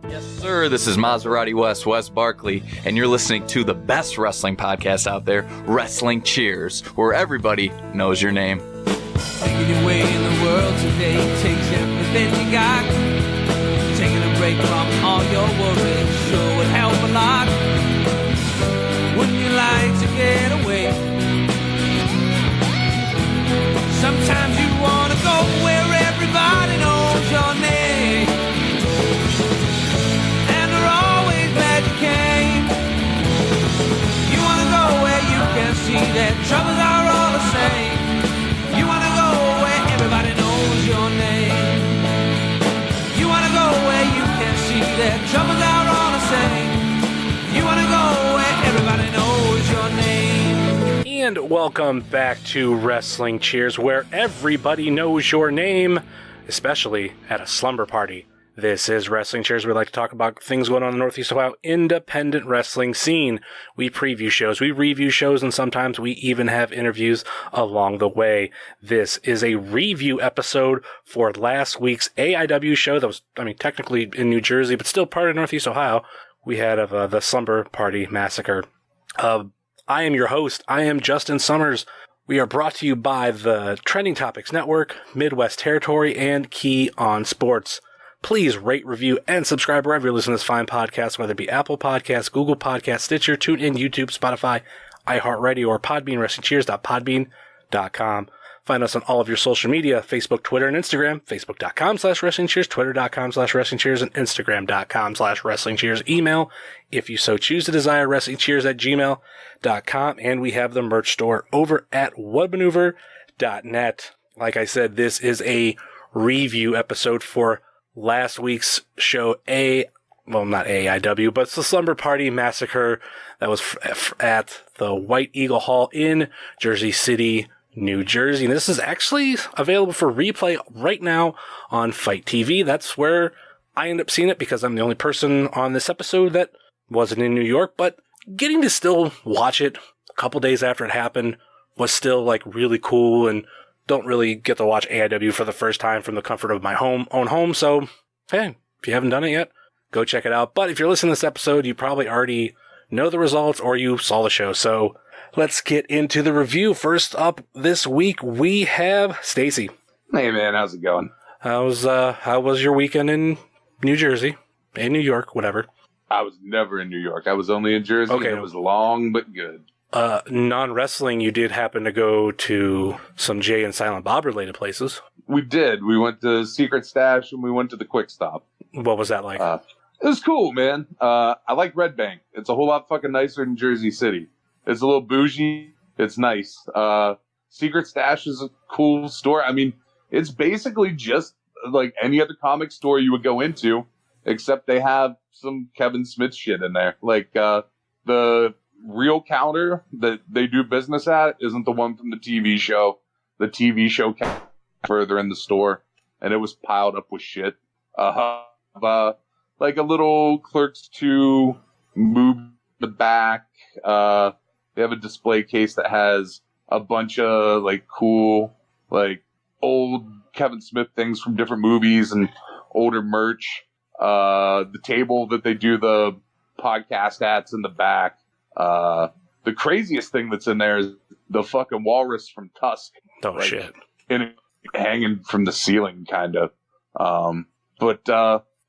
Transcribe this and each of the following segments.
Yes, sir. This is Maserati Wes Barkley, and you're listening to the best wrestling podcast out there, Wrestling Cheers, where everybody knows your name. Making your way in the world today takes everything you got. Taking a break from all your worries sure would help a lot. Wouldn't you like to get away? Sometimes you want to go where everybody knows your name. And they're always glad you came. You want to go where you can see that troubles are all the same. You want to go where everybody knows your name. You want to go where you can see that troubles are all the same. You want to go where everybody knows your name. And welcome back to Wrestling Cheers, where everybody knows your name, especially at a slumber party. This is Wrestling Cheers. We like to talk about things going on in the Northeast Ohio independent wrestling scene. We preview shows, we review shows, and sometimes we even have interviews along the way. This is a review episode for last week's AIW show that was, technically in New Jersey, but still part of Northeast Ohio. We had of the Slumber Party Massacre. I am your host. I am Justin Summers. We are brought to you by the Trending Topics Network, Midwest Territory, and Key on Sports. Please rate, review, and subscribe wherever you listen to this fine podcast, whether it be Apple Podcasts, Google Podcasts, Stitcher, TuneIn, YouTube, Spotify, iHeartRadio, or Podbean, WrestlingCheers.podbean.com. Find us on all of your social media, Facebook, Twitter, and Instagram, Facebook.com/WrestlingCheers, Twitter.com/WrestlingCheers, and Instagram.com/WrestlingCheers. Email, if you so choose to desire, WrestlingCheers@gmail.com. And we have the merch store over at whatmaneuver.net. Like I said, this is a review episode for last week's show, not AIW, but it's the Slumber Party Massacre that was at the White Eagle Hall in Jersey City, New Jersey. And this is actually available for replay right now on Fight TV. That's where I end up seeing it because I'm the only person on this episode that wasn't in New York, but getting to still watch it a couple days after it happened was still really cool, and don't really get to watch AIW for the first time from the comfort of my own home. So, hey, if you haven't done it yet, go check it out. But if you're listening to this episode, you probably already know the results or you saw the show. So let's get into the review. First up this week, we have Stacy. Hey man, how's it going? How was your weekend in New Jersey? In New York, whatever. I was never in New York. I was only in Jersey. Okay. And it was long but good. Non-wrestling, you did happen to go to some Jay and Silent Bob related places. We did. We went to Secret Stash and we went to the Quick Stop. What was that like? It was cool, man. I like Red Bank. It's a whole lot fucking nicer than Jersey City. It's a little bougie. It's nice. Secret Stash is a cool store. It's basically just like any other comic store you would go into, except they have some Kevin Smith shit in there. Like, the real counter that they do business at isn't the one from the TV show. The TV show counter further in the store, and it was piled up with shit. Like a little Clerks 2 move the back. They have a display case that has a bunch of cool old Kevin Smith things from different movies and older merch. The table that they do the podcast at's in the back. The craziest thing that's in there is the fucking walrus from Tusk. Oh, shit. And hanging from the ceiling, kind of. But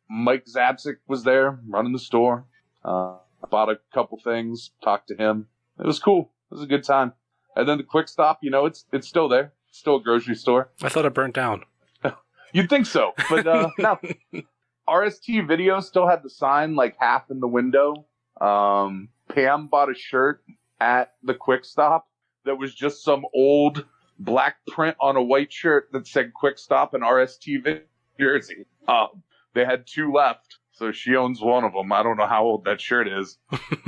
Mike Zapsik was there running the store. I bought a couple things, talked to him. It was cool. It was a good time. And then the Quick Stop, it's still there. It's still a grocery store. I thought it burnt down. You'd think so, but no. RST Video still had the sign half in the window. Pam bought a shirt at the Quick Stop that was just some old black print on a white shirt that said Quick Stop and RST Video Jersey. They had two left, so she owns one of them. I don't know how old that shirt is.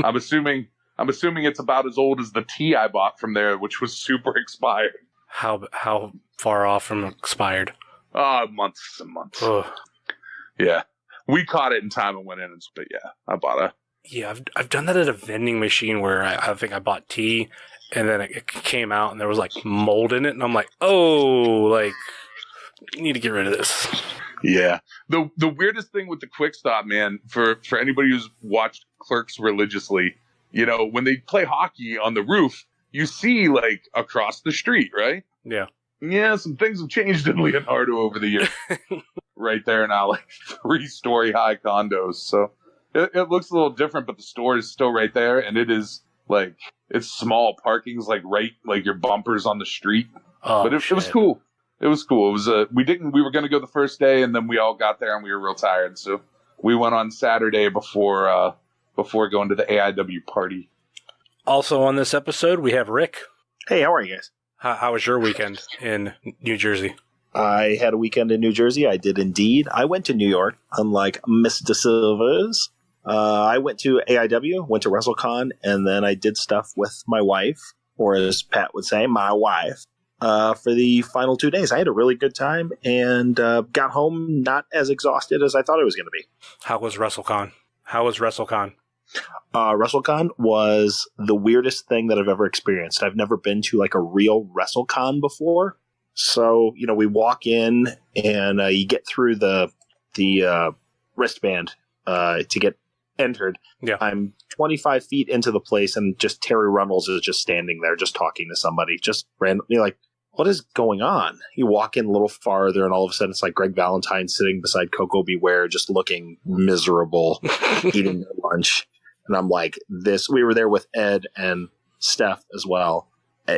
I'm assuming it's about as old as the tee I bought from there, which was super expired. How far off from expired? Months and months. Ugh. Yeah. We caught it in time and went in, but yeah, I bought a... Yeah, I've done that at a vending machine where I think I bought tea, and then it came out and there was mold in it, and I'm like, you need to get rid of this. Yeah. The weirdest thing with the Quick Stop, man, for anybody who's watched Clerks religiously, you know, when they play hockey on the roof, you see like across the street, right? Yeah. Yeah, some things have changed in Leonardo over the years. Right there now, like 3-story high condos. So it looks a little different, but the store is still right there, and it is like it's small. Parking's like right, like your bumpers on the street. Oh, but it was cool. It was cool. It was we were gonna go the first day, and then we all got there and we were real tired, so we went on Saturday before going to the AIW party. Also on this episode, we have Rick. Hey, how are you guys? How was your weekend in New Jersey? I had a weekend in New Jersey. I did indeed. I went to New York, unlike Mr. Silvers. I went to AIW, went to WrestleCon, and then I did stuff with my wife, or as Pat would say, my wife, for the final 2 days. I had a really good time and got home not as exhausted as I thought I was going to be. How was WrestleCon? WrestleCon was the weirdest thing that I've ever experienced. I've never been to like a real WrestleCon before. So, you know, we walk in and you get through the wristband to get entered. Yeah. I'm 25 feet into the place and just Terry Runnels is just standing there, just talking to somebody, just randomly like, what is going on? You walk in a little farther and all of a sudden it's like Greg Valentine sitting beside Coco Beware, just looking miserable, eating their lunch. And I'm like, we were there with Ed and Steph as well.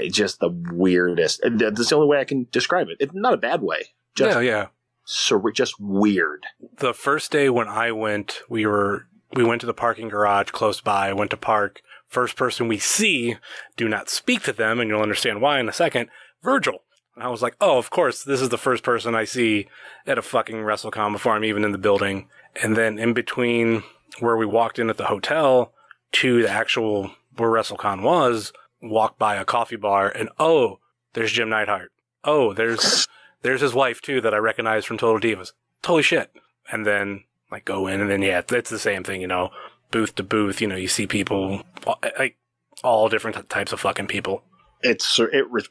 Just the weirdest. And that's the only way I can describe it. It's not a bad way. Just, yeah. So just weird. The first day when I went, we went to the parking garage close by, went to park. First person we see, do not speak to them, and you'll understand why in a second, Virgil. And I was like, oh, of course, this is the first person I see at a fucking WrestleCon before I'm even in the building. And then in between where we walked in at the hotel to the actual where WrestleCon was, walked by a coffee bar, and oh, there's Jim Neidhart. Oh, there's his wife too that I recognize from Total Divas. Holy shit. And then like go in, and then yeah, it's the same thing, you know, booth to booth, you know, you see people, like all different types of fucking people. It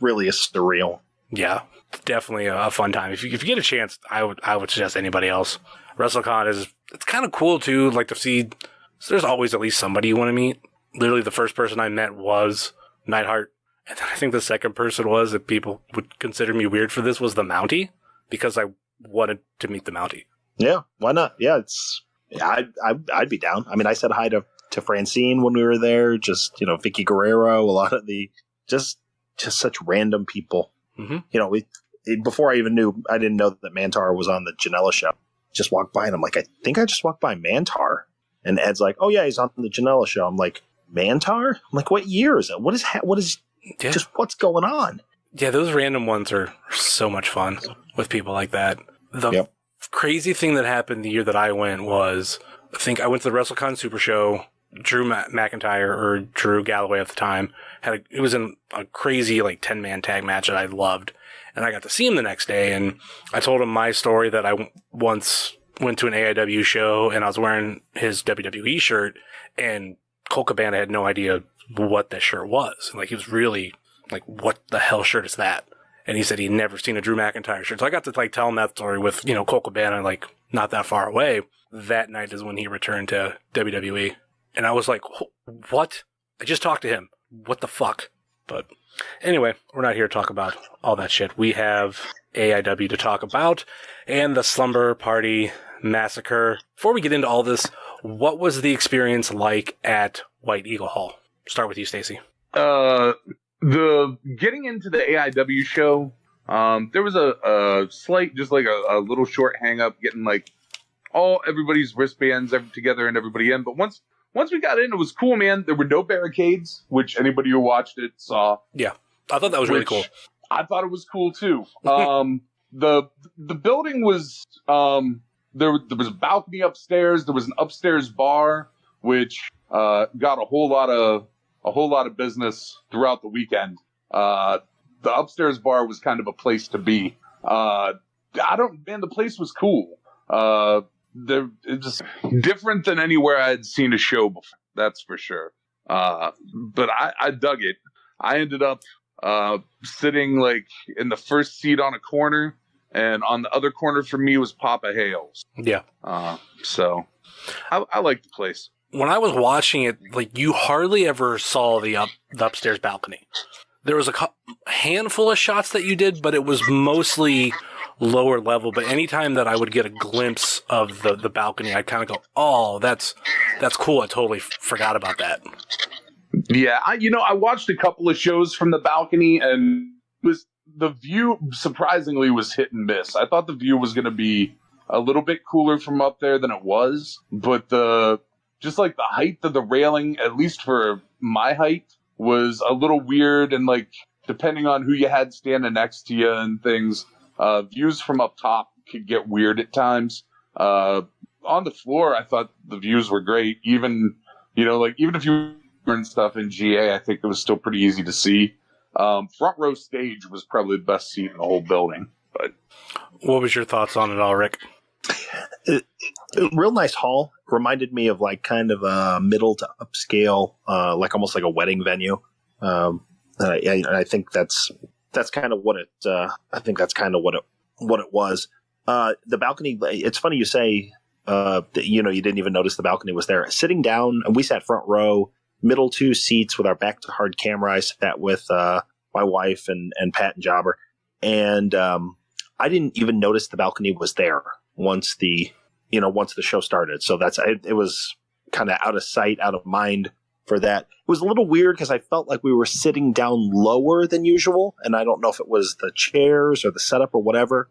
really is surreal. Yeah, definitely a fun time. If you get a chance, I would suggest anybody else. WrestleCon it's kind of cool too, like to see. So there's always at least somebody you want to meet. Literally, the first person I met was Neidhart, and then I think the second person was, if people would consider me weird for this, was the Mountie, because I wanted to meet the Mountie. Yeah, why not? Yeah, I'd be down. I mean, I said hi to Francine when we were there. Just, you know, Vicky Guerrero, a lot of the just such random people. Mm-hmm. You know, before I even knew, I didn't know that Mantar was on the Janela show. Just walked by and I'm like, I think I just walked by Mantar. And Ed's like, oh yeah, he's on the Janela show. I'm like, Mantar? I'm like, what year is it? What is just what's going on? Yeah, those random ones are so much fun with people like that. The crazy thing that happened the year that I went was, I think I went to the WrestleCon Super Show. Drew McIntyre, or Drew Galloway at the time, it was in a crazy like 10-man tag match that I loved. And I got to see him the next day, and I told him my story that I once went to an AIW show and I was wearing his WWE shirt, and Colt Cabana had no idea what that shirt was. And like, he was really like, what the hell shirt is that? And he said he'd never seen a Drew McIntyre shirt. So I got to like tell him that story with, you know, Colt Cabana like not that far away. That night is when he returned to WWE. And I was like, what? I just talked to him. What the fuck? But anyway, we're not here to talk about all that shit. We have AIW to talk about and the Slumber Party Massacre. Before we get into all this, what was the experience like at White Eagle Hall? Start with you, Stacy. The getting into the AIW show, there was a slight, just like a little short hang up, getting like everybody's wristbands together and everybody in. But once we got in, it was cool, man. There were no barricades, which anybody who watched it saw. Yeah, I thought that was really cool. I thought it was cool too. The building was there was a balcony upstairs. There was an upstairs bar, which got a whole lot of business throughout the weekend. The upstairs bar was kind of a place to be. The place was cool. It's just different than anywhere I had seen a show before. That's for sure. But I dug it. I ended up sitting like in the first seat on a corner, and on the other corner for me was Papa Hale's. Yeah. So I like the place. When I was watching it, like, you hardly ever saw the upstairs balcony. There was a handful of shots that you did, but it was mostly lower level. But anytime that I would get a glimpse of the balcony, I'd kind of go, "Oh, that's cool. I totally forgot about that." Yeah, I watched a couple of shows from the balcony, and the view surprisingly was hit and miss. I thought the view was going to be a little bit cooler from up there than it was, but just like the height of the railing, at least for my height, was a little weird, and like depending on who you had standing next to you and things, views from up top could get weird at times. On the floor, I thought the views were great. Even if you were in stuff in GA, I think it was still pretty easy to see. Front row stage was probably the best seat in the whole building. But what was your thoughts on it all, Rick? Real nice hall. Reminded me of like kind of a middle to upscale, like almost like a wedding venue. I think that's kind of what it. I think that's kind of what it was. The balcony. It's funny you say that you didn't even notice the balcony was there. Sitting down, and we sat front row, middle two seats with our back to hard camera. I sat with my wife and Pat and Jobber, and I didn't even notice the balcony was there once the show started. So it was kind of out of sight, out of mind for that. It was a little weird because I felt like we were sitting down lower than usual, and I don't know if it was the chairs or the setup or whatever.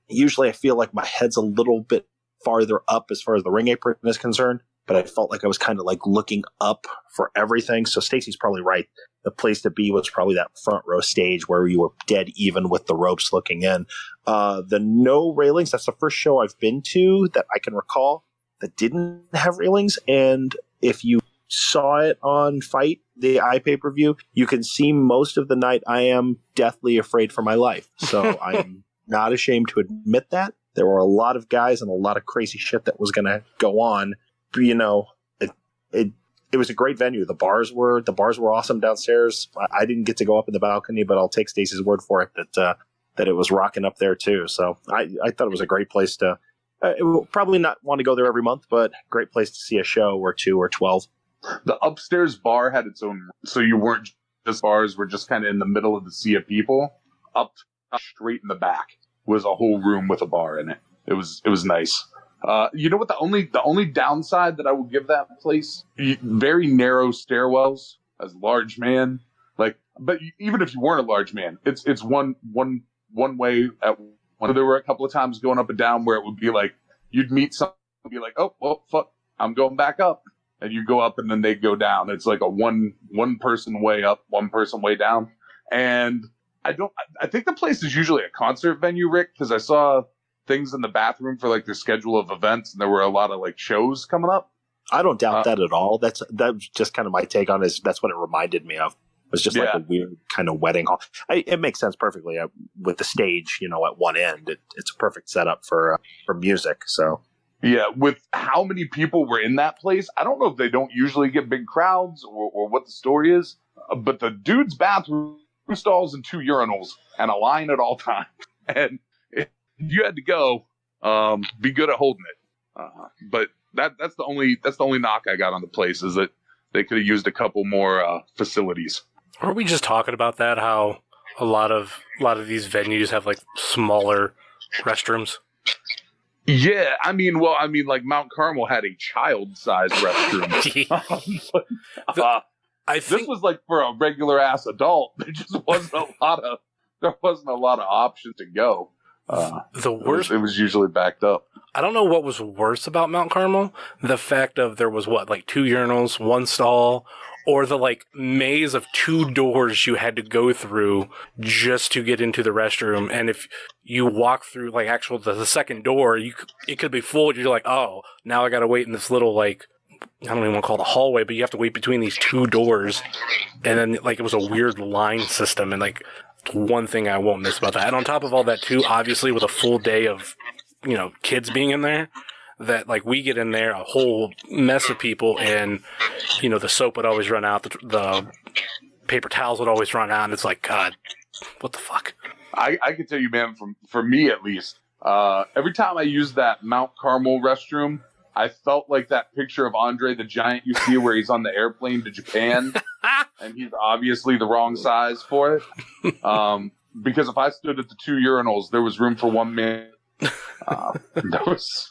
Usually I feel like my head's a little bit farther up as far as the ring apron is concerned, but I felt like I was kind of like looking up for everything. So Stacy's probably right. The place to be was probably that front row stage where you were dead even with the ropes looking in. The no railings, that's the first show I've been to that I can recall that didn't have railings. And if you saw it on Fight, the iPay-per-view, you can see most of the night I am deathly afraid for my life. So I'm not ashamed to admit that. There were a lot of guys and a lot of crazy shit that was going to go on. It was a great venue. The bars were awesome downstairs. I didn't get to go up in the balcony, but I'll take Stacy's word for it that it was rocking up there too. So I thought it was a great place to. It will probably not want to go there every month, but great place to see a show or 2 or 12. The upstairs bar had its own, so you weren't just bars were just kind of in the middle of the sea of people. Up straight in the back was a whole room with a bar in it. It was nice. You know what? The only downside that I would give that place: very narrow stairwells. As a large man, but even if you weren't a large man, it's one way at one. There were a couple of times going up and down where it would be like you'd meet someone and be like, "Oh, well, fuck, I'm going back up," and you go up and then they go down. It's like a one person way up, one person way down. And I think the place is usually a concert venue, Rick, because I saw things in the bathroom for like their schedule of events, and there were a lot of like shows coming up. I don't doubt that at all. That's just kind of my take on it. That's what it reminded me of. It was just like a weird kind of wedding hall. It makes sense perfectly with the stage, at one end. It's a perfect setup for music. So yeah, with how many people were in that place, I don't know if they don't usually get big crowds or what the story is. But the dude's bathroom, 2 stalls and 2 urinals, and a line at all times, and you had to go, be good at holding it. But that's the only knock I got on the place is that they could have used a couple more facilities. Weren't we just talking about that? How a lot of these venues have like smaller restrooms. Yeah, I mean, like Mount Carmel had a child-sized restroom. This was like for a regular ass adult. There just wasn't a lot of options to go. The worst. It was usually backed up. I don't know what was worse about Mount Carmel. The fact of there was 2 urinals, 1 stall, or the maze of 2 doors you had to go through just to get into the restroom. And if you walk through the second door, it could be full. You're like, oh, now I got to wait in this little I don't even want to call it a hallway, but you have to wait between these 2 doors. And then it was a weird line system, and one thing I won't miss about that. And on top of all that too, obviously with a full day of, kids being in there, that we get in there, a whole mess of people, and, the soap would always run out, the paper towels would always run out, and it's like, God, what the fuck? I can tell you, man, for me at least, every time I use that Mount Carmel restroom, I felt like that picture of Andre the Giant you see where he's on the airplane to Japan, and he's obviously the wrong size for it. Because if I stood at the 2 urinals, there was room for one man. That's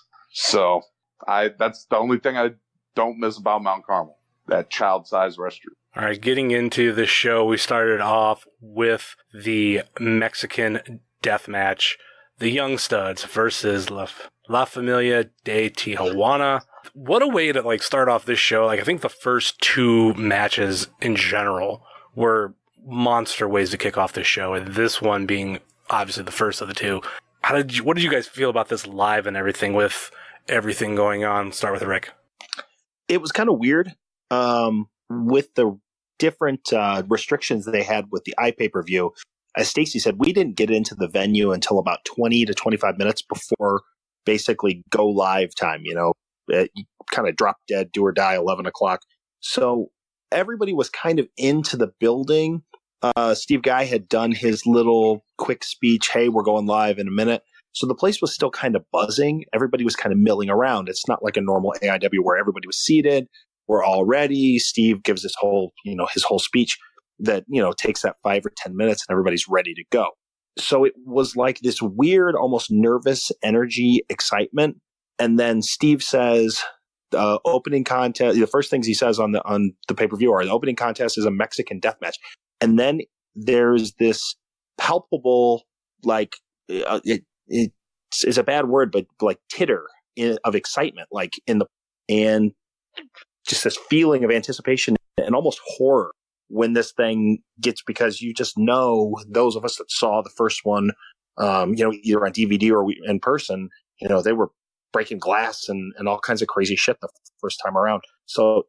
the only thing I don't miss about Mount Carmel, that child-sized restroom. All right, getting into the show, we started off with the Mexican death match, the Young Studs versus La Familia de Tijuana. What a way to start off this show. I think the first two matches in general were monster ways to kick off this show, and this one being obviously the first of the two. What did you guys feel about this live and everything with everything going on? Start with Rick. It was kind of weird. With the different restrictions they had with the iPay-per-view, as Stacy said, we didn't get into the venue until about 20 to 25 minutes before basically go live time. It kind of drop dead, do or die, 11 o'clock. So everybody was kind of into the building. Steve Guy had done his little quick speech, hey, we're going live in a minute. So the place was still kind of buzzing. Everybody was kind of milling around. It's not like a normal AIW where everybody was seated. We're all ready. Steve gives his whole speech that, takes that 5 or 10 minutes and everybody's ready to go. So it was like this weird, almost nervous energy, excitement. And then Steve says, opening contest, the first things he says on the pay-per-view are the opening contest is a Mexican death match. And then there's this palpable, it's a bad word, but titter of excitement, and just this feeling of anticipation and almost horror when this thing gets, because you just know, those of us that saw the first one, either on DVD or in person, they were breaking glass and all kinds of crazy shit the first time around. So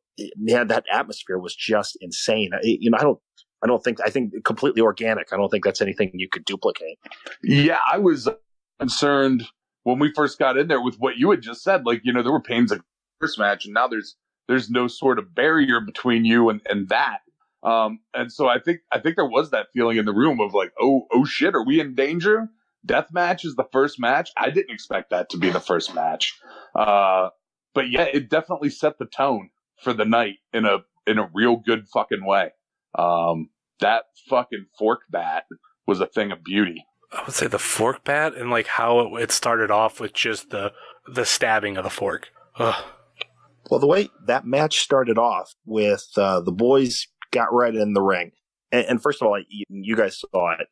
that atmosphere was just insane. I think completely organic. I don't think that's anything you could duplicate. Yeah, I was concerned when we first got in there with what you had just said. There were pains of the first match, and now there's no sort of barrier between you and that. And so I think there was that feeling in the room of oh shit, are we in danger? Death match is the first match. I didn't expect that to be the first match. But yeah, it definitely set the tone for the night in a real good fucking way. That fucking fork bat was a thing of beauty. I would say the fork bat and how it started off with just the stabbing of the fork. Ugh. Well, the way that match started off with the boys got right in the ring. And first of all, you guys saw it.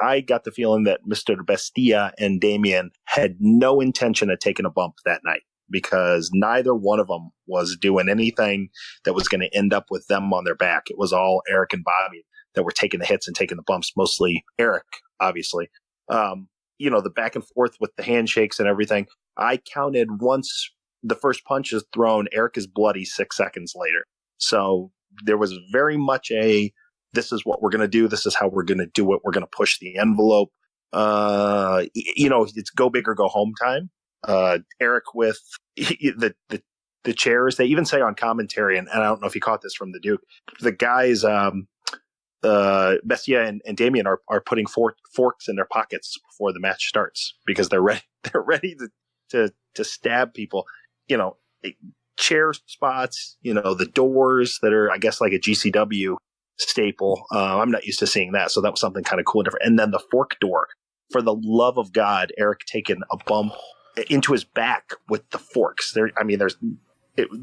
I got the feeling that Mr. Bestia and Damien had no intention of taking a bump that night, because neither one of them was doing anything that was going to end up with them on their back. It was all Eric and Bobby that were taking the hits and taking the bumps, mostly Eric, obviously. The back and forth with the handshakes and everything. I counted once the first punch is thrown, Eric is bloody 6 seconds later. So there was very much this is what we're going to do. This is how we're going to do it. We're going to push the envelope. It's go big or go home time. Eric with the chairs. They even say on commentary, and I don't know if you caught this from the Duke, the guys, Bestia and Damien are putting forks in their pockets before the match starts because they're ready. They're ready to stab people. Chair spots. The doors that are, I guess, like a GCW staple. I'm not used to seeing that, so that was something kind of cool and different. And then the fork door. For the love of God, Eric taking a bump into his back with the forks.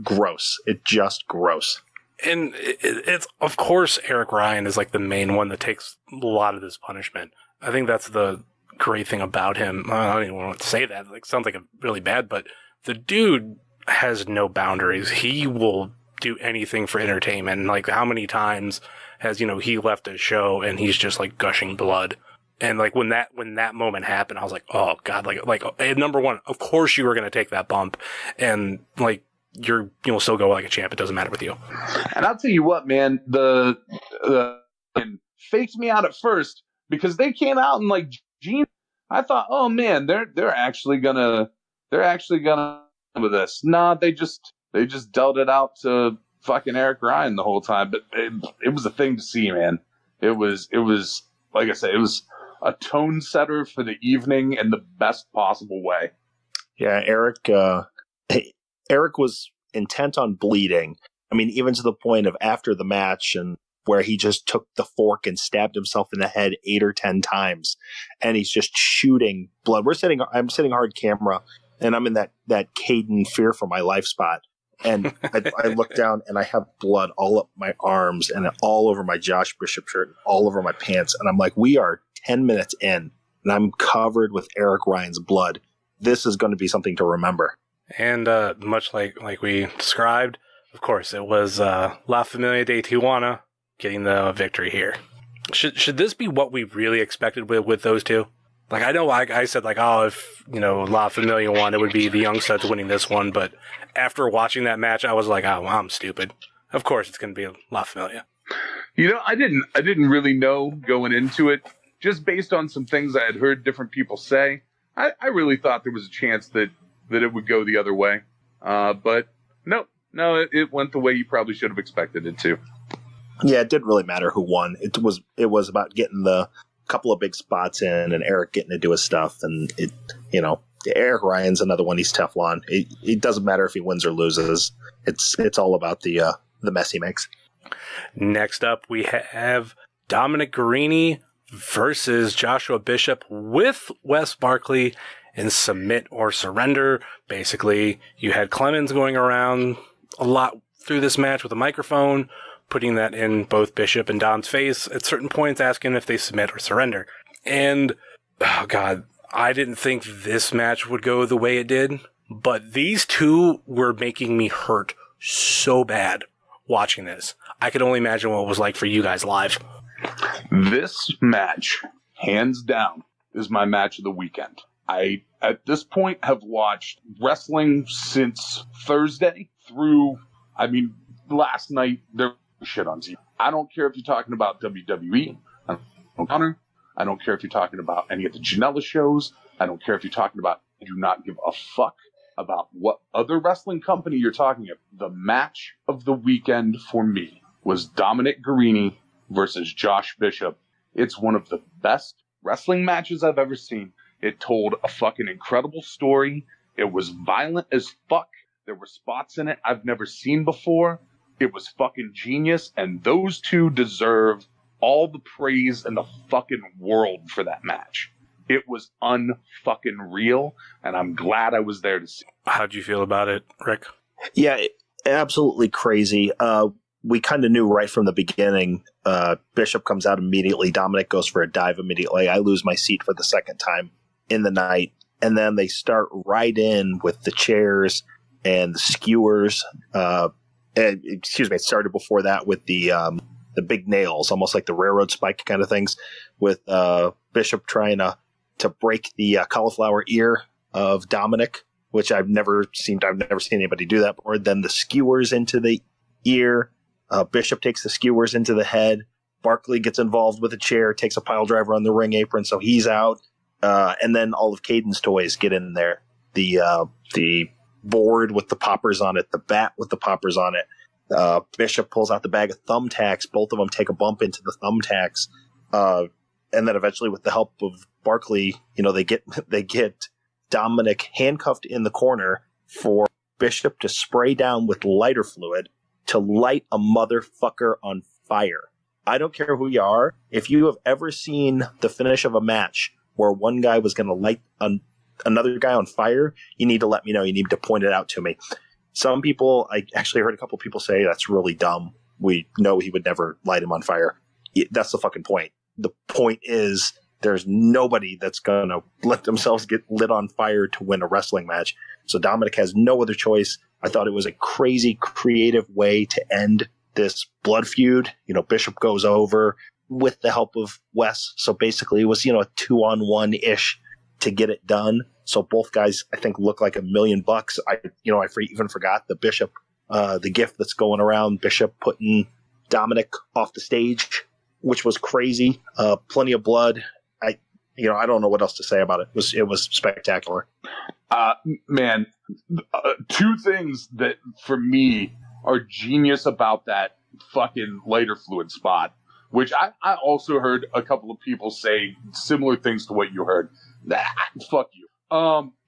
Gross. It's just gross. And it's, of course, Eric Ryan is the main one that takes a lot of this punishment. I think that's the great thing about him. I don't even want to say that. Sounds like a really bad, but the dude has no boundaries. He will do anything for entertainment. How many times has, he left a show and he's just gushing blood. And when that moment happened, I was like, oh God, number one, of course you were going to take that bump, and you'll still go like a champ. It doesn't matter with you. And I'll tell you what, man, the faked me out at first because they came out in jeans. I thought, oh man, they're actually gonna with this. Nah, they just dealt it out to fucking Eric Ryan the whole time. But it was a thing to see, man. It was like I said, it was a tone setter for the evening in the best possible way. Yeah, Eric was intent on bleeding. I mean, even to the point of after the match and where he just took the fork and stabbed himself in the head 8 or 10 times, and he's just shooting blood. I'm sitting hard camera, and I'm in that Caden fear for my life spot. And I look down and I have blood all up my arms and all over my Josh Bishop shirt, and all over my pants. And I'm like, we are 10 minutes in and I'm covered with Eric Ryan's blood. This is going to be something to remember. And much like we described, of course, it was La Familia de Tijuana getting the victory here. Should this be what we really expected with those two? Like, I know I said, like, oh, if, La Familia won, it would be the Young Studs winning this one. But after watching that match, I was like, oh, well, I'm stupid. Of course it's going to be La Familia. I didn't really know going into it. Just based on some things I had heard different people say, I really thought there was a chance that it would go the other way. But no, it went the way you probably should have expected it to. Yeah, it didn't really matter who won. It was about getting the couple of big spots in and Eric getting to do his stuff. And Eric Ryan's another one. He's Teflon. It doesn't matter if he wins or loses. It's all about the mess he makes. Next up, we have Dominic Garrini versus Joshua Bishop with Wes Barkley in Submit or Surrender. Basically, you had Clemens going around a lot through this match with a microphone, putting that in both Bishop and Dom's face at certain points, asking if they submit or surrender. And, oh God, I didn't think this match would go the way it did, but these two were making me hurt so bad watching this. I could only imagine what it was like for you guys live. This match, hands down, is my match of the weekend. I, at this point, have watched wrestling since Thursday through, last night, there was shit on TV. I don't care if you're talking about WWE, I don't care if you're talking about any of the Janela shows, I don't care if you're talking about, I do not give a fuck about what other wrestling company you're talking about. The match of the weekend for me was Dominic Garrini versus Josh Bishop. It's one of the best wrestling matches I've ever seen. It told a fucking incredible story. It was violent as fuck. There were spots in it I've never seen before. It was fucking genius, and those two deserve all the praise in the fucking world for that match. It was unfucking real, and I'm glad I was there to see. How'd you feel about it, Rick? Yeah, absolutely crazy. We kind of knew right from the beginning. Bishop comes out immediately. Dominic goes for a dive immediately. I lose my seat for the second time in the night. And then they start right in with the chairs and the skewers. It started before that with the big nails, almost like the railroad spike kind of things, with Bishop trying to break the cauliflower ear of Dominic, which I've never seen anybody do that before. Then the skewers into the ear. Bishop takes the skewers into the head. Barkley gets involved with a chair, takes a pile driver on the ring apron, so he's out. And then all of Caden's toys get in there. The board with the poppers on it, the bat with the poppers on it. Bishop pulls out the bag of thumbtacks. Both of them take a bump into the thumbtacks. And then eventually, with the help of Barkley, they get Dominic handcuffed in the corner for Bishop to spray down with lighter fluid to light a motherfucker on fire. I don't care who you are. If you have ever seen the finish of a match where one guy was going to light another guy on fire, you need to let me know. You need to point it out to me. Some people, I actually heard a couple people say that's really dumb. We know he would never light him on fire. That's the fucking point. The point is there's nobody that's going to let themselves get lit on fire to win a wrestling match. So Dominic has no other choice. I thought it was a crazy, creative way to end this blood feud. Bishop goes over with the help of Wes. So basically it was, a 2-on-1-ish to get it done. So both guys, I think, look like $1 million. I even forgot the Bishop, the gift that's going around, Bishop putting Dominic off the stage, which was crazy. Plenty of blood. I don't know what else to say about it. It was spectacular. Man, two things that, for me, are genius about that fucking lighter fluid spot. which I also heard a couple of people say similar things to what you heard. Fuck you.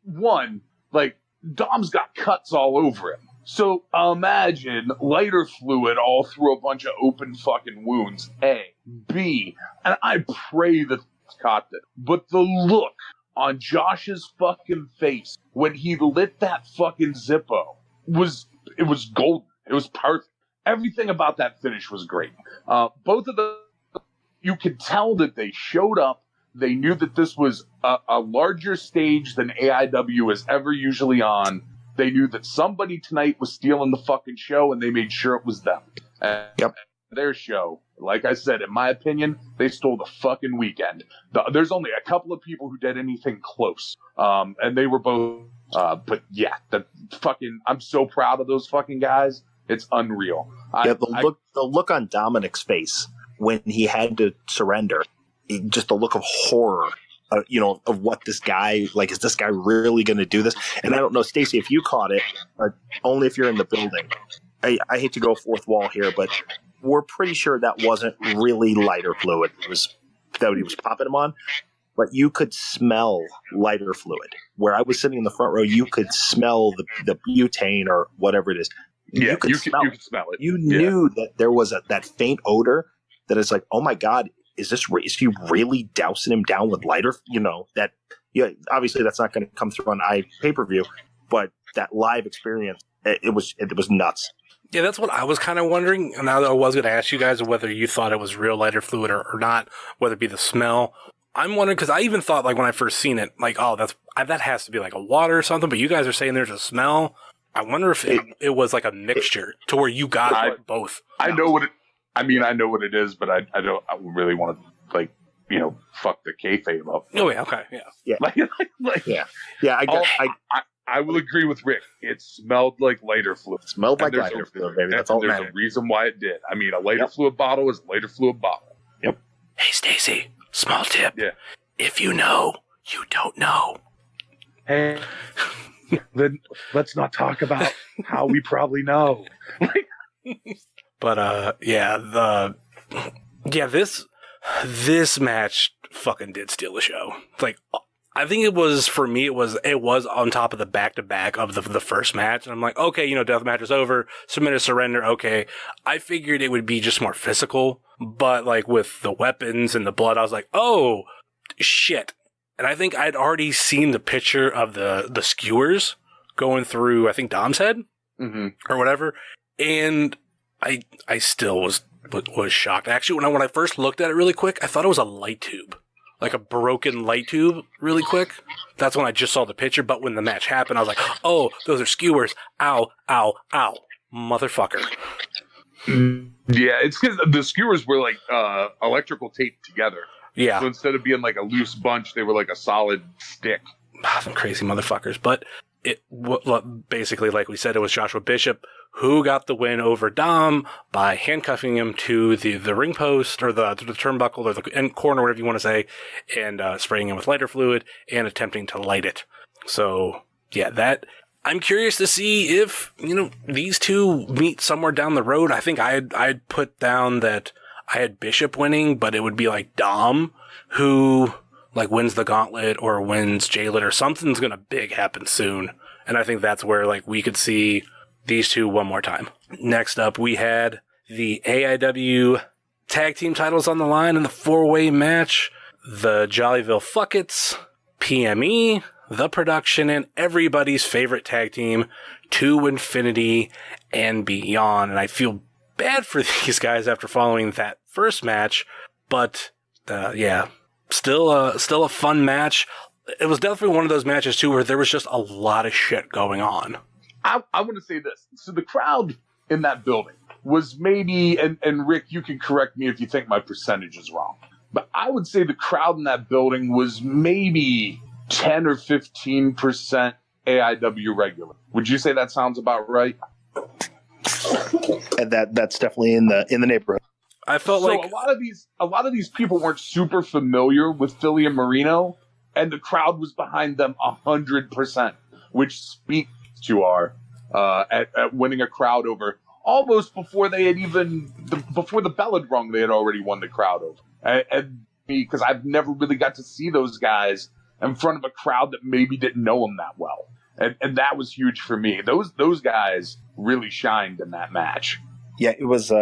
One, like, Dom's got cuts all over him. So imagine lighter fluid all through a bunch of open fucking wounds. A. B. And I pray that caught it. But the look on Josh's fucking face when he lit that fucking Zippo it was golden. It was perfect. Everything about that finish was great. Both of them, you could tell that they showed up. They knew that this was a larger stage than AIW is ever usually on. They knew that somebody tonight was stealing the fucking show, and they made sure it was them. Yep. Their show, like I said, in my opinion, they stole the fucking weekend. There's only a couple of people who did anything close, and they were both. But yeah, I'm so proud of those fucking guys. It's unreal. The look on Dominic's face when he had to surrender, just the look of horror. Of what this guy, like, is this guy really going to do this? And I don't know, Stacy, if you caught it, only if you're in the building. I hate to go fourth wall here, but we're pretty sure that wasn't really lighter fluid. It was that he was popping him on, but you could smell lighter fluid. Where I was sitting in the front row, you could smell the butane or whatever it is. Yeah, you could smell it. You knew that there was that faint odor that is like, oh my God, is he really dousing him down with lighter? Obviously that's not going to come through on pay-per-view, but that live experience, it was nuts. Yeah, that's what I was kind of wondering. And I was going to ask you guys whether you thought it was real lighter fluid or not, whether it be the smell. I'm wondering, because I even thought, like, when I first seen it, like, oh, that has to be like a water or something, but you guys are saying there's a smell. I wonder if it was like a mixture to where you got both. I know what it is, but I don't really want to, fuck the kayfabe up. Oh yeah, okay, yeah. I will agree with Rick. It smelled like lighter fluid. It smelled like lighter fluid, baby. That's all that matters. There's a reason why it did. I mean, a lighter fluid bottle is a lighter fluid bottle. Yep. Hey, Stacy, small tip. Yeah. If you know, you don't know. Hey, then let's not talk about how we probably know. But this match fucking did steal the show. Like, I think it was on top of the back-to-back of the first match. And I'm like, okay, death match is over. Submit or surrender. Okay. I figured it would be just more physical, but like with the weapons and the blood, I was like, oh, shit. And I think I'd already seen the picture of the skewers going through, I think, Dom's head or whatever. And I still was shocked. Actually, when I first looked at it really quick, I thought it was a light tube. Like a broken light tube really quick. That's when I just saw the picture. But when the match happened, I was like, oh, those are skewers. Ow, ow, ow. Motherfucker. Yeah, it's because the skewers were like electrical taped together. Yeah. So instead of being like a loose bunch, they were like a solid stick. Some crazy motherfuckers. But basically, like we said, it was Joshua Bishop who got the win over Dom by handcuffing him to the ring post or the turnbuckle or the end corner, whatever you want to say, and spraying him with lighter fluid and attempting to light it. So, yeah, I'm curious to see if, these two meet somewhere down the road. I think I'd put down that I had Bishop winning, but it would be like Dom who like wins the gauntlet or wins J-Lit or something's going to big happen soon. And I think that's where like we could see these two one more time. Next up, we had the AIW tag team titles on the line in the 4-way match. The Jollyville Fuckets, PME, The Production, and everybody's favorite tag team, To Infinity and Beyond. And I feel bad for these guys after following that first match, but still a fun match. It was definitely one of those matches too where there was just a lot of shit going on. I want to say this. So the crowd in that building was maybe, and Rick, you can correct me if you think my percentage is wrong, but I would say the crowd in that building was maybe 10 or 15% AIW regular. Would you say that sounds about right? And that's definitely in the neighborhood. I felt like a lot of these people weren't super familiar with Philly and Marino, and the crowd was behind them 100%, which speaks to our at winning a crowd over almost before they had even before the bell had rung, they had already won the crowd over. And because I've never really got to see those guys in front of a crowd that maybe didn't know them that well. And that was huge for me. Those guys really shined in that match. Yeah, it was.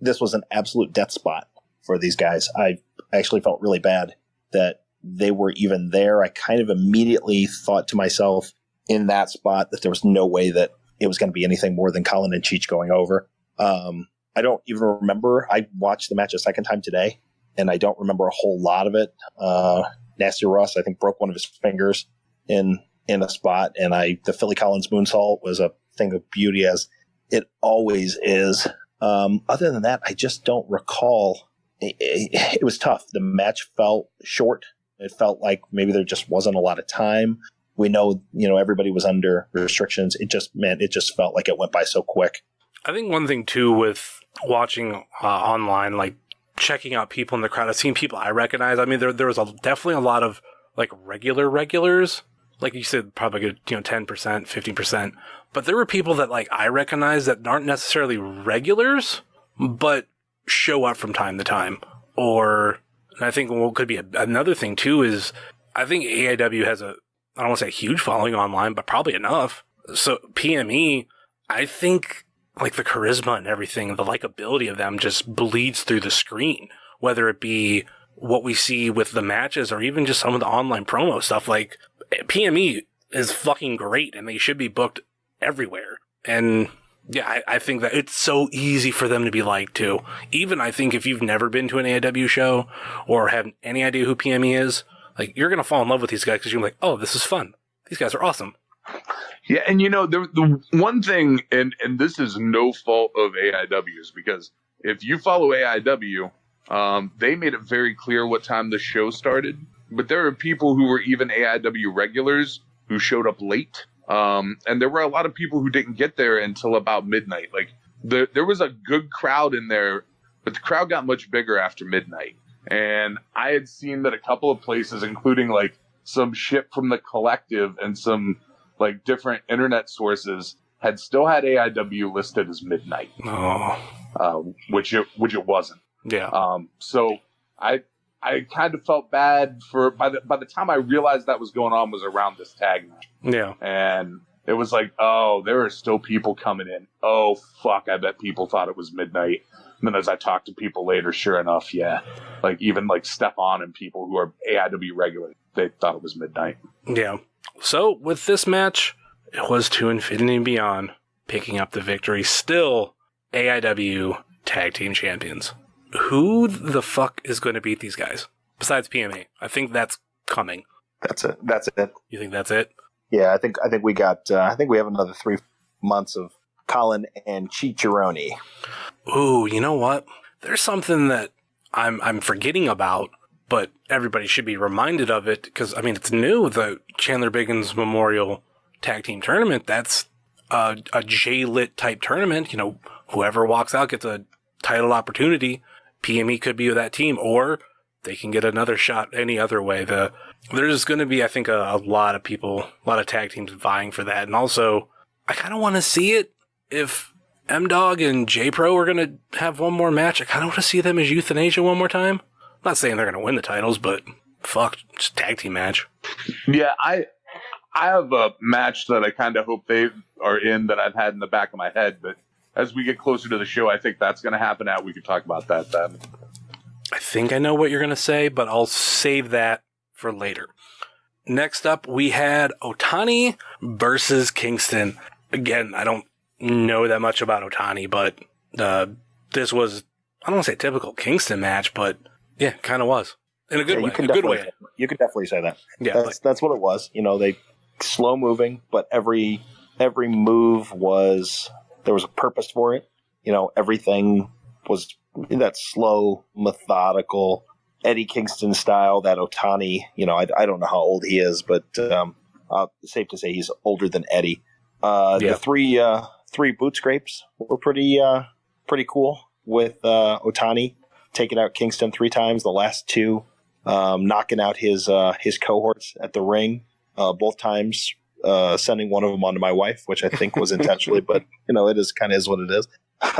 This was an absolute death spot for these guys. I actually felt really bad that they were even there. I kind of immediately thought to myself in that spot that there was no way that it was going to be anything more than Colin and Cheech going over. I don't even remember. I watched the match a second time today, and I don't remember a whole lot of it. Nasty Russ, I think, broke one of his fingers in a spot, and the Philly Collins moonsault was a thing of beauty, as it always is. Other than that, I just don't recall. It was tough. The match felt short. It felt like maybe there just wasn't a lot of time. We know, everybody was under restrictions. It just felt like it went by so quick. I think one thing too with watching online, like checking out people in the crowd, I've seen people I recognize. I mean, there was definitely a lot of like regulars, like you said, probably good, 10%, 15%. But there were people that like I recognize that aren't necessarily regulars, but show up from time to time. And I think what could be another thing too is I think AIW has I don't want to say a huge following online, but probably enough. So PME, I think like the charisma and everything, the likability of them just bleeds through the screen, whether it be what we see with the matches or even just some of the online promo stuff. Like PME is fucking great and they should be booked everywhere. And yeah, I think that it's so easy for them to be liked too. Even I think if you've never been to an AIW show or have any idea who PME is, like you're going to fall in love with these guys because you're like, oh, this is fun. These guys are awesome. Yeah, and the one thing, and this is no fault of AIW's, because if you follow AIW, they made it very clear what time the show started. But there are people who were even AIW regulars who showed up late. And there were a lot of people who didn't get there until about midnight. Like there was a good crowd in there, but the crowd got much bigger after midnight. And I had seen that a couple of places, including like some shit from the Collective and some like different internet sources, had still had AIW listed as midnight. Which it wasn't. Yeah. So I kind of felt bad for by the time I realized that was going on was around this tag match. Yeah. And it was like, oh, there are still people coming in. Oh fuck, I bet people thought it was midnight. And then as I talked to people later, sure enough, yeah. Like even like Stephon and people who are AIW regular, they thought it was midnight. Yeah. So with this match, it was to Infinity and Beyond picking up the victory. Still AIW Tag Team Champions. Who the fuck is going to beat these guys besides PMA? I think that's coming. That's it. You think that's it? Yeah, I think we got. I think we have another 3 months of Colin and Chicharoni. Ooh, you know what? There's something that I'm forgetting about, but everybody should be reminded of it because I mean it's new. The Chandler Biggins Memorial Tag Team Tournament. That's a J-Lit type tournament. Whoever walks out gets a title opportunity. PME could be with that team, or they can get another shot any other way. There's going to be, I think, a lot of people, a lot of tag teams vying for that. And also, I kind of want to see it if M-Dog and J-Pro are going to have one more match. I kind of want to see them as Euthanasia one more time. I'm not saying they're going to win the titles, but fuck, just tag team match. Yeah, I have a match that I kind of hope they are in that I've had in the back of my head, but as we get closer to the show, I think that's going to happen out. We could talk about that then. I think I know what you're going to say, but I'll save that for later. Next up, we had Otani versus Kingston. Again, I don't know that much about Otani, but this was, I don't want to say a typical Kingston match, but yeah, kind of was. In a good way. In a good way. You could definitely say that. Yeah, that's what it was. They slow moving, but every move was... There was a purpose for it. Everything was that slow, methodical, Eddie Kingston style, that Otani. I don't know how old he is, but safe to say he's older than Eddie. The three boot scrapes were pretty cool with Otani taking out Kingston 3 times. The last 2 knocking out his cohorts at the ring, both times. Sending one of them onto my wife, which I think was intentionally, but it is kind of is what it is.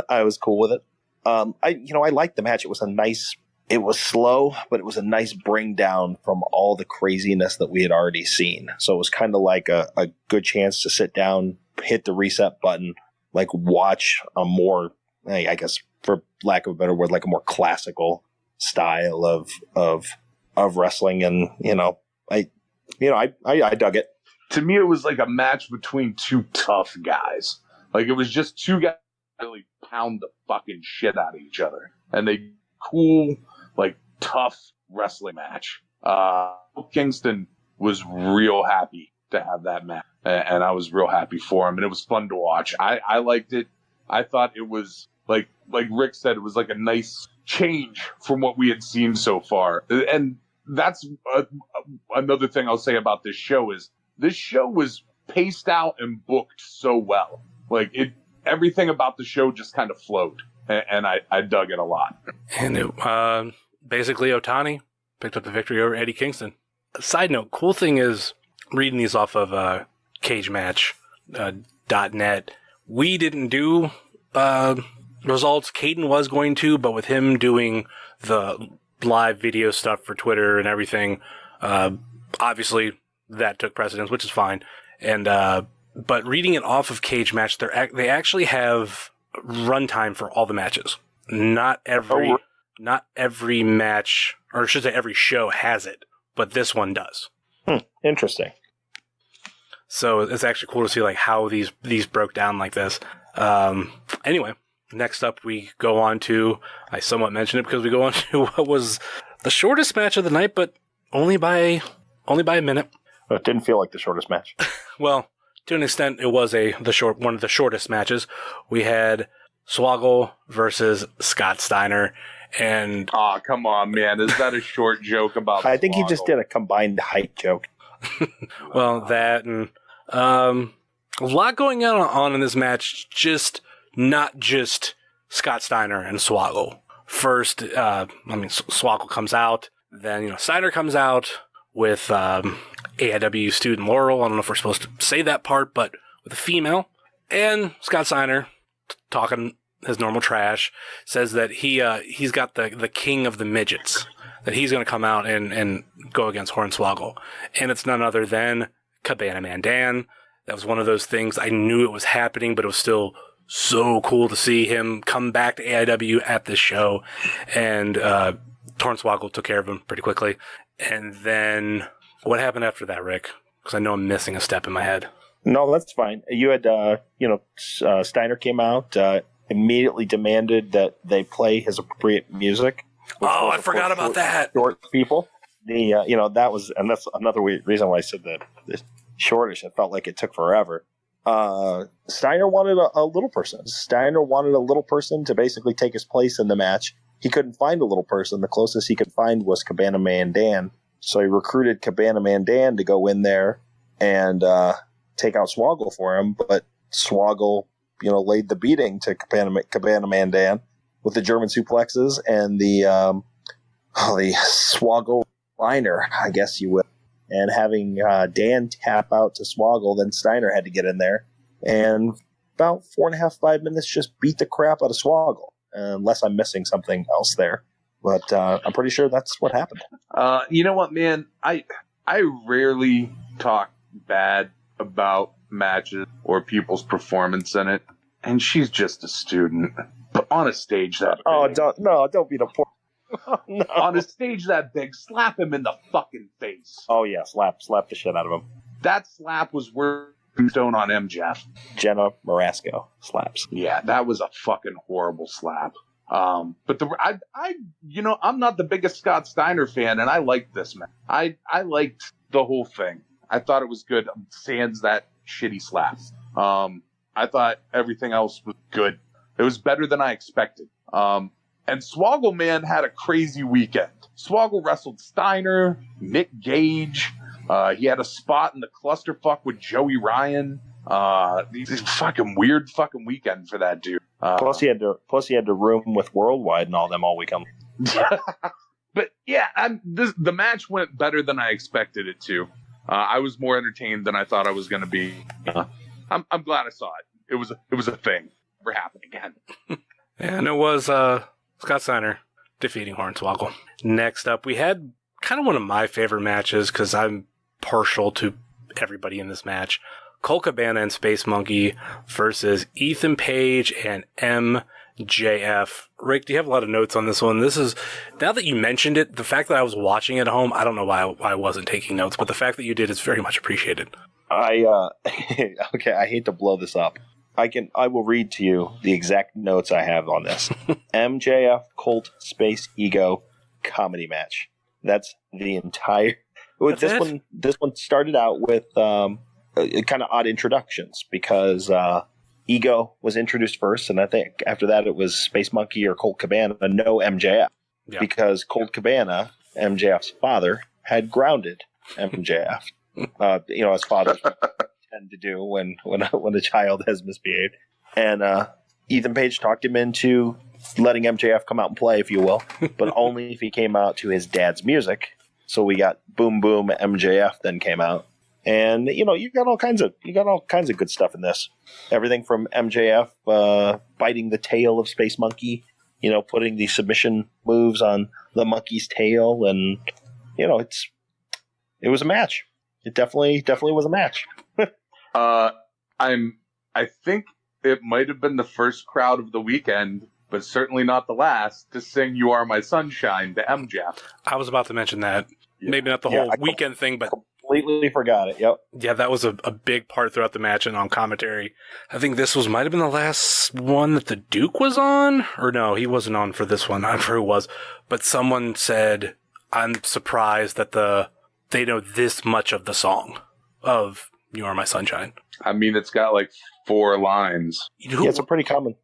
I was cool with it. I liked the match. It was slow, but it was a nice bring down from all the craziness that we had already seen. So it was kind of like a good chance to sit down, hit the reset button, like watch a more, I guess, for lack of a better word, like a more classical style of wrestling. And, I dug it. To me, it was like a match between two tough guys. Like, it was just two guys really pound the fucking shit out of each other. And they cool, like, tough wrestling match. Kingston was real happy to have that match. And I was real happy for him. And it was fun to watch. I liked it. I thought it was, like Rick said, it was like a nice change from what we had seen so far. And that's another thing I'll say about this show is this show was paced out and booked so well. Like, everything about the show just kind of flowed, and I dug it a lot. And basically, Otani picked up the victory over Eddie Kingston. Side note, cool thing is, reading these off of cagematch.net, we didn't do results. Caden was going to, but with him doing the live video stuff for Twitter and everything, obviously that took precedence, which is fine. And but reading it off of Cage Match, they actually have runtime for all the matches. Not every match, or I should say every show has it, but this one does. Interesting. So it's actually cool to see like how these broke down like this. Anyway, next up we go on to, I somewhat mentioned it because we go on to what was the shortest match of the night, but only by a minute. It didn't feel like the shortest match. Well, to an extent, it was one of the shortest matches. We had Swoggle versus Scott Steiner, and oh, come on, man! Is that a short joke about? I think Swoggle? he just did a combined height joke. Well, that and a lot going on in this match. Not just Scott Steiner and Swoggle. First, Swoggle comes out, then Steiner comes out with AIW student Laurel. I don't know if we're supposed to say that part, but with a female. And Scott Steiner, talking his normal trash, says that he's got the king of the midgets, that he's going to come out and go against Hornswoggle. And it's none other than Cabana Man Dan. That was one of those things, I knew it was happening, but it was still so cool to see him come back to AIW at this show. And Hornswoggle took care of him pretty quickly. And then what happened after that, Rick? Because I know I'm missing a step in my head. No, that's fine. You had, Steiner came out, immediately demanded that they play his appropriate music. Oh, I forgot about that. Short people. That was, and that's another reason why I said that the shortish. It felt like it took forever. Steiner wanted a little person. Steiner wanted a little person to basically take his place in the match. He couldn't find a little person. The closest he could find was Cabana Man Dan. So he recruited Cabana Man Dan to go in there and take out Swoggle for him. But Swoggle, laid the beating to Cabana Man Dan with the German suplexes and the Swoggle liner, I guess you will. And having Dan tap out to Swoggle, then Steiner had to get in there. And about 4.5, 5 minutes just beat the crap out of Swoggle. Unless I'm missing something else there. But I'm pretty sure that's what happened. You know what, man? I rarely talk bad about matches or people's performance in it. And she's just a student. But on a stage that big. Oh, don't be the poor. No. On a stage that big, slap him in the fucking face. Oh, yeah, slap the shit out of him. That slap was worth stone on MJF. Jenna Marasco slaps. Yeah, that was a fucking horrible slap. But I'm not the biggest Scott Steiner fan, and I liked this, man. I liked the whole thing. I thought it was good, sans that shitty slap. I thought everything else was good. It was better than I expected. And Swoggle, man, had a crazy weekend. Swoggle wrestled Steiner, Nick Gage. He had a spot in the clusterfuck with Joey Ryan. It's fucking weird fucking weekend for that dude. Plus he had to room with Worldwide and all them all weekend. But yeah, the match went better than I expected it to. I was more entertained than I thought I was going to be. I'm glad I saw it. It was a thing. Never happen again. And it was Scott Steiner defeating Hornswoggle. Next up, we had kind of one of my favorite matches, because I'm partial to everybody in this match. Colt Cabana and Space Monkey versus Ethan Page and MJF. Rick, do you have a lot of notes on this one? This is, now that you mentioned it, the fact that I was watching at home, I don't know why I wasn't taking notes, but the fact that you did is very much appreciated. Okay, I hate to blow this up. I will read to you the exact notes I have on this. MJF Colt Space Ego comedy match. That's the entire. This one started out with kind of odd introductions, because Ego was introduced first, and I think after that it was Space Monkey or Colt Cabana, no MJF, because Colt Cabana, MJF's father, had grounded MJF. As fathers tend to do when a child has misbehaved. And Ethan Page talked him into letting MJF come out and play, if you will, but only if he came out to his dad's music. So we got Boom Boom MJF then came out. And you got all kinds of good stuff in this. Everything from MJF biting the tail of Space Monkey, putting the submission moves on the monkey's tail, and it was a match. It definitely was a match. I think it might have been the first crowd of the weekend, but certainly not the last, to sing "You Are My Sunshine" to MJF. I was about to mention that. Yeah. Maybe not the whole weekend thing, but completely forgot it. Yep. Yeah, that was a big part throughout the match and on commentary. I think this might have been the last one that the Duke was on, or no, he wasn't on for this one. I'm sure he was, but someone said, "I'm surprised that they know this much of the song of You Are My Sunshine." I mean, it's got like 4 lines. It's a pretty common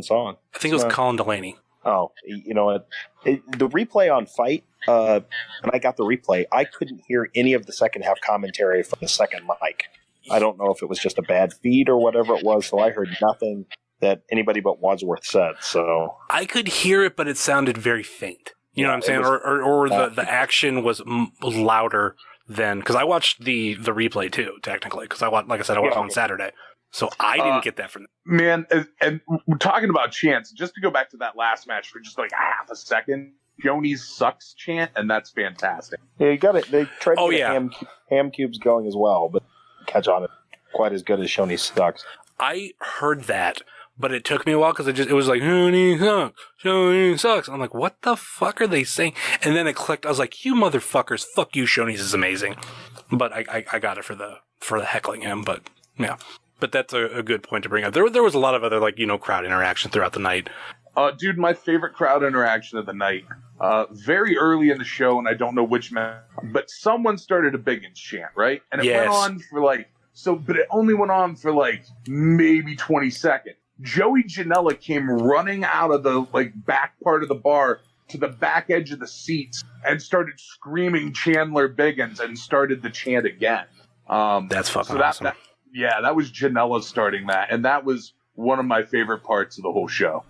song. I think it was Colin Delaney. Oh, you know what? The replay on Fight, and I got the replay, I couldn't hear any of the second half commentary from the second mic. I don't know if it was just a bad feed or whatever it was, so I heard nothing that anybody but Wadsworth said. So I could hear it, but it sounded very faint. You know what I'm saying? Or the action was louder than, because I watched the replay too, technically, because I watched on Saturday. So I didn't get that from them. Man, and we're talking about chants, just to go back to that last match for just like half a second, Joni's sucks chant, and that's fantastic. Yeah, you got it. They tried to get ham cubes going as well, but catch on it quite as good as Shoney sucks. I heard that, but it took me a while because it was like, Shoney sucks. I'm like, what the fuck are they saying? And then it clicked. I was like, you motherfuckers, fuck you, Shoney's is amazing. But I got it for the heckling him, but yeah. But that's a good point to bring up. There was a lot of other crowd interaction throughout the night. Dude, my favorite crowd interaction of the night, very early in the show, and I don't know which man, but someone started a Biggins chant, right? And it went on for but it only went on for maybe 20 seconds. Joey Janela came running out of the back part of the bar to the back edge of the seats and started screaming Chandler Biggins and started the chant again. That's fucking awesome. That was Janela starting that, and that was one of my favorite parts of the whole show.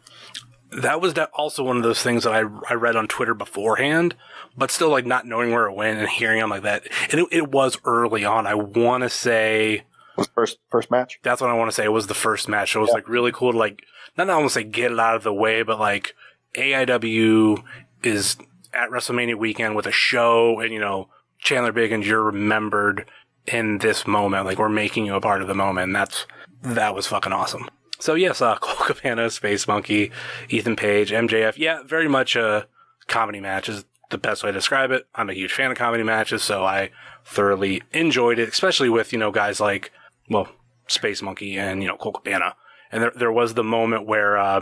That was also one of those things that I read on Twitter beforehand, but still not knowing where it went and hearing them like that. And it was early on. I want to say was first match. That's what I want to say. It was the first match. So it was really cool to not I want to say get it out of the way, but AIW is at WrestleMania weekend with a show, and Chandler Biggins, you're remembered in this moment. We're making you a part of the moment. And that was fucking awesome. So yes, Colt Cabana, Space Monkey, Ethan Page, MJF. Yeah, very much a comedy match is the best way to describe it. I'm a huge fan of comedy matches, so I thoroughly enjoyed it, especially with, guys like, Space Monkey and, Colt Cabana. And there was the moment where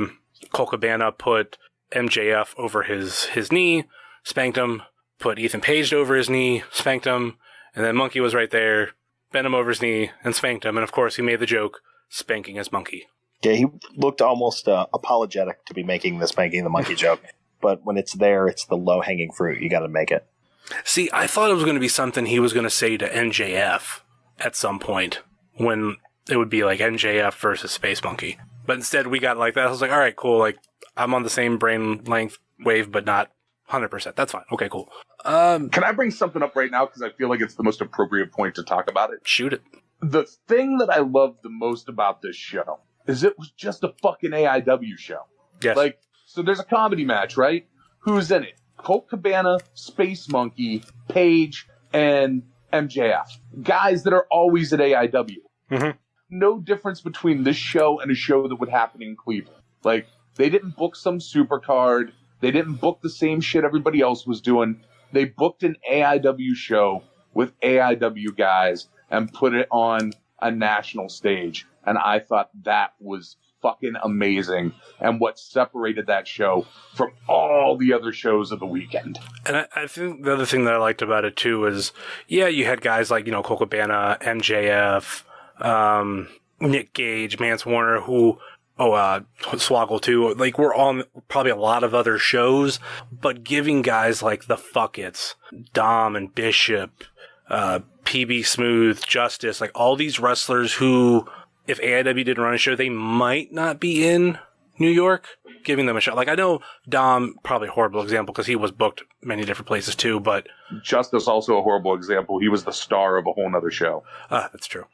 Colt Cabana put MJF over his knee, spanked him, put Ethan Page over his knee, spanked him, and then Monkey was right there, bent him over his knee, and spanked him. And of course, he made the joke, spanking his monkey. Yeah, he looked almost apologetic to be making the spanking the monkey joke. But when it's there, it's the low-hanging fruit. You got to make it. See, I thought it was going to be something he was going to say to MJF at some point when it would be MJF versus Space Monkey. But instead, we got that. I was like, all right, cool. I'm on the same brain length wave, but not 100%. That's fine. Okay, cool. Can I bring something up right now? Because I feel like it's the most appropriate point to talk about it. Shoot it. The thing that I love the most about this show is it was just a fucking AIW show. Yes. Like, so there's a comedy match, right? Who's in it? Colt Cabana, Space Monkey, Paige, and MJF. Guys that are always at AIW. Mm-hmm. No difference between this show and a show that would happen in Cleveland. Like, they didn't book some super card. They didn't book the same shit everybody else was doing. They booked an AIW show with AIW guys and put it on a national stage. And I thought that was fucking amazing, and what separated that show from all the other shows of the weekend. And I think the other thing that I liked about it too is, yeah, you had guys like, Colt Cabana, MJF, Nick Gage, Mance Warner, Swoggle too. Like, we're on probably a lot of other shows, but giving guys like the Fuckets, Dom and Bishop, PB Smooth, Justice, like all these wrestlers who, if AIW didn't run a show, they might not be in New York, giving them a shot. Like, I know Dom, probably a horrible example because he was booked many different places too, but... Justice, also a horrible example. He was the star of a whole nother show. That's true.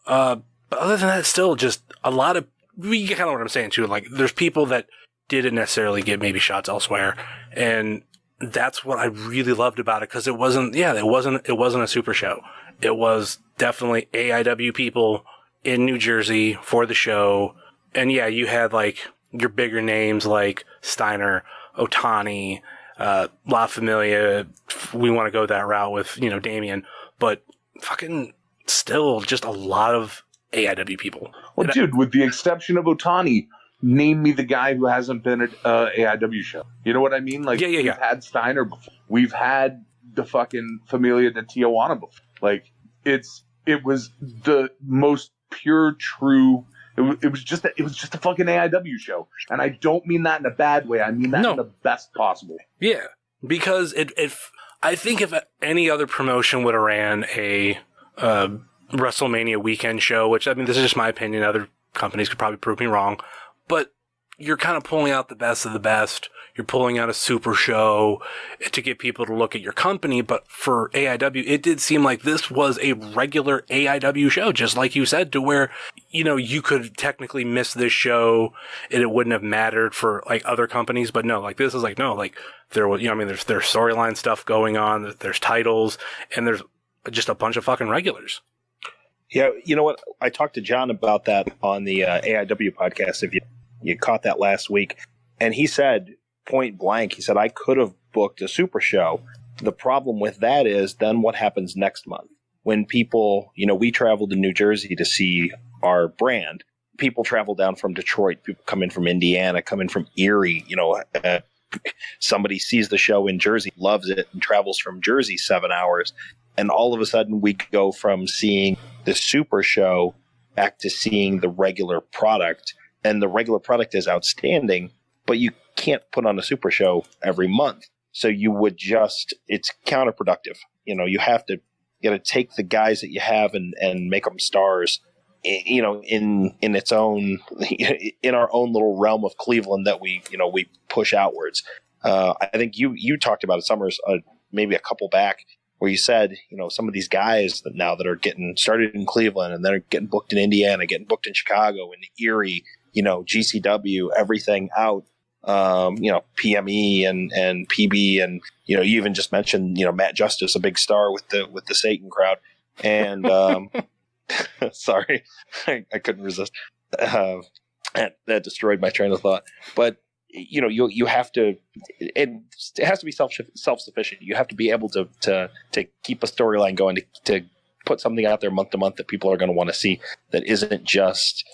But other than that, still just a lot of... You get kind of what I'm saying too. Like, there's people that didn't necessarily get maybe shots elsewhere, and that's what I really loved about it, because it wasn't a super show. It was definitely AIW people in New Jersey for the show. And yeah, you had like your bigger names like Steiner, Otani, La Familia. We want to go that route with, Damien, but fucking still just a lot of AIW people. Well, dude, with the exception of Otani, name me the guy who hasn't been at AIW show. You know what I mean? Like, we've had Steiner before. We've had the fucking Familia de Tijuana before. Like, it was the most pure, true. It was just a fucking AIW show, and I don't mean that in a bad way. I mean that in the best possible way. Yeah, because I think if any other promotion would have ran a WrestleMania weekend show, which, I mean, this is just my opinion. Other companies could probably prove me wrong, but you're kind of pulling out the best of the best. You're pulling out a super show to get people to look at your company. But for AIW, it did seem like this was a regular AIW show, just like you said, to where, you could technically miss this show and it wouldn't have mattered for like other companies. But no, like this is like, no, like there was, there's storyline stuff going on, there's titles, and there's just a bunch of fucking regulars. Yeah. You know what? I talked to John about that on the AIW podcast. If you caught that last week, and he said, point blank, he said, I could have booked a super show. The problem with that is then what happens next month when people, we traveled to New Jersey to see our brand. People travel down from Detroit. People come in from Indiana, come in from Erie. Somebody sees the show in Jersey, loves it, and travels from Jersey 7 hours. And all of a sudden we go from seeing the super show back to seeing the regular product. And the regular product is outstanding, but you can't put on a super show every month. So you would it's counterproductive. You have to, take the guys that you have and make them stars, in its own, in our own little realm of Cleveland that we push outwards. I think you talked about it, Summers, maybe a couple back, where you said, some of these guys that are getting started in Cleveland and they're getting booked in Indiana, getting booked in Chicago and Erie, GCW, everything out. PME and PB, and you even just mentioned Matt Justice, a big star with the Satan crowd, and sorry, I couldn't resist. That destroyed my train of thought. But you have to. It has to be self-sufficient. You have to be able to keep a storyline going, to put something out there month to month that people are going to want to see. That isn't just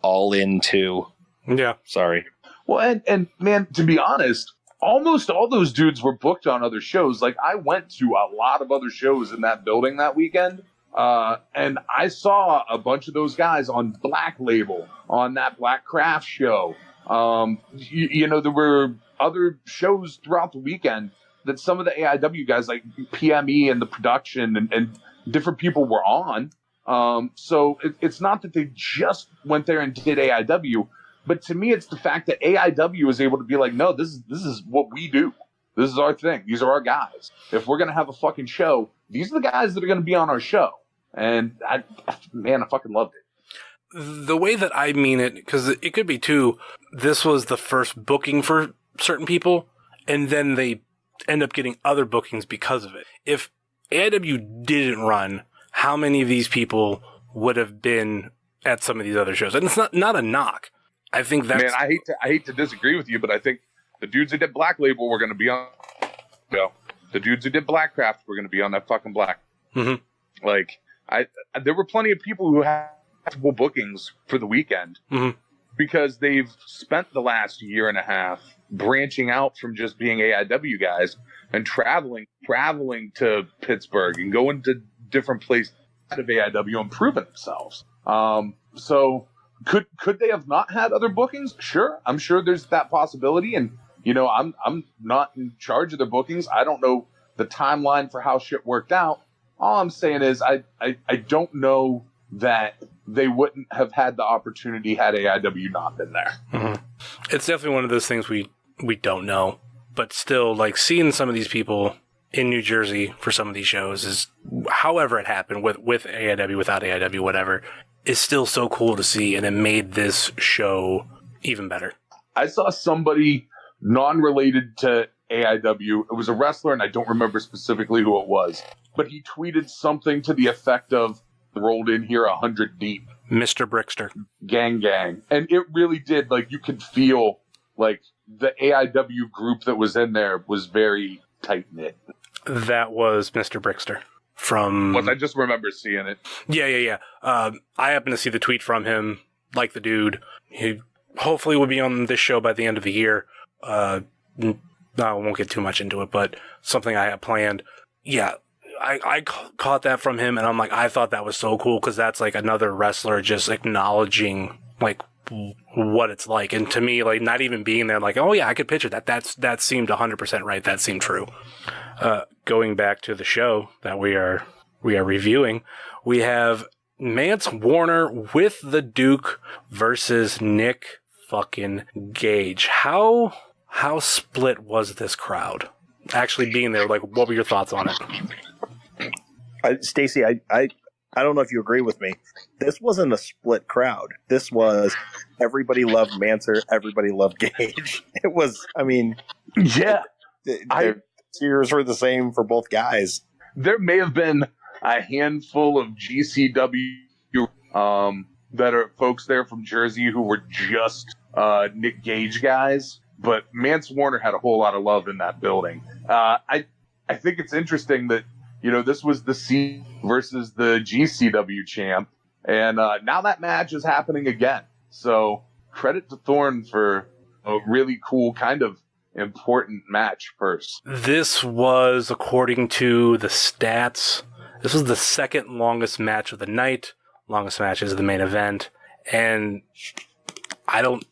all into. Yeah. Sorry. Well, and man, to be honest, almost all those dudes were booked on other shows. Like, I went to a lot of other shows in that building that weekend, and I saw a bunch of those guys on Black Label, on that Black Craft show. There were other shows throughout the weekend that some of the AIW guys, like PME and the production and different people were on. So it's not that they just went there and did AIW, but to me, it's the fact that AIW is able to be like, no, this is what we do. This is our thing. These are our guys. If we're going to have a fucking show, these are the guys that are going to be on our show. And I fucking loved it. the way that I mean it, because it could be too, this was the first booking for certain people, and then they end up getting other bookings because of it. If AIW didn't run, how many of these people would have been at some of these other shows? And it's not a knock. I think that's... Man, I hate to disagree with you, but I think the dudes who did Black Label were going to be on... the dudes who did Blackcraft were going to be on that fucking Black. Mm-hmm. Like, there were plenty of people who had multiple bookings for the weekend because they've spent the last year and a half branching out from just being AIW guys and traveling to Pittsburgh and going to different places out of AIW and proving themselves. So could they have not had other bookings? Sure. I'm sure there's that possibility. And, I'm not in charge of their bookings. I don't know the timeline for how shit worked out. All I'm saying is I don't know that they wouldn't have had the opportunity had AIW not been there. Mm-hmm. It's definitely one of those things we don't know. But still, like, seeing some of these people in New Jersey for some of these shows is, however it happened, with AIW, without AIW, whatever, is still so cool to see, and it made this show even better. I saw somebody non-related to AIW. It was a wrestler, and I don't remember specifically who it was, but he tweeted something to the effect of, rolled in here 100 deep. Mr. Brickster. Gang. And it really did, like, you could feel, like, the AIW group that was in there was very tight-knit. That was Mr. Brickster. I just remember seeing it. Yeah. I happened to see the tweet from him, like the dude. He hopefully will be on this show by the end of the year. I won't get too much into it, but something I have planned. Yeah, I caught that from him, and I'm like, I thought that was so cool, because that's like another wrestler just acknowledging, like, what it's like. And to me, like, not even being there, like, oh yeah, I could picture that. That seemed 100% right. That seemed true. Going back to the show that we are reviewing, we have Mance Warner with the Duke versus Nick fucking Gage. How split was this crowd? Actually being there, like, what were your thoughts on it? Stacy, I don't know if you agree with me. This wasn't a split crowd. This was everybody loved Manser, everybody loved Gage. It was, I mean, yeah. Cheers were the same for both guys. There may have been a handful of GCW that are folks there from Jersey who were just Nick Gage guys, but Mance Warner had a whole lot of love in that building. I think it's interesting that, this was the C versus the GCW champ, and now that match is happening again. So credit to Thorne for a really cool, kind of important match first. This was, according to the stats, this was the second longest match of the night. Longest match is the main event, and I don't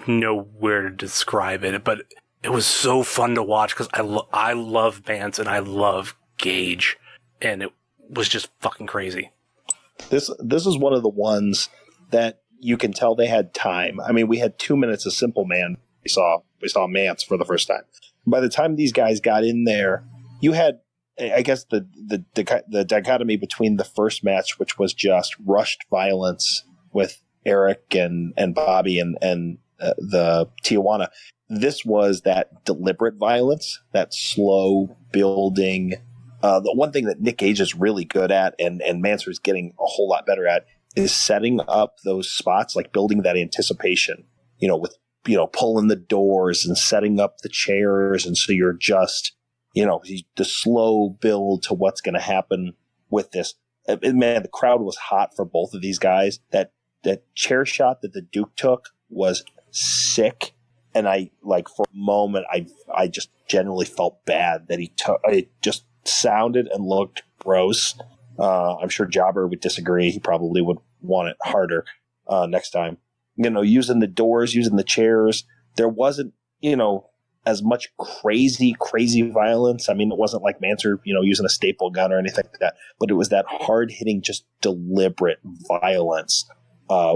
know where to describe it, but it was so fun to watch, because I love Vance and I love Gage, and it was just fucking crazy. This is one of the ones that you can tell they had time. I mean, we had 2 minutes of Simple Man. We saw Mance for the first time. By the time these guys got in there, you had, I guess, the dichotomy between the first match, which was just rushed violence with Eric and Bobby and the Tijuana. This was that deliberate violence, that slow building. The one thing that Nick Gage is really good at, and Manser is getting a whole lot better at, is setting up those spots, like building that anticipation, with, pulling the doors and setting up the chairs. And so you're just, the slow build to what's going to happen with this. Man, the crowd was hot for both of these guys. That chair shot that the Duke took was sick. And for a moment, I just generally felt bad that he took. It just sounded and looked gross. I'm sure Jobber would disagree. He probably would want it harder next time. Using the doors, using the chairs. There wasn't, as much crazy violence. I mean, it wasn't like Manser, using a staple gun or anything like that. But it was that hard-hitting, just deliberate violence,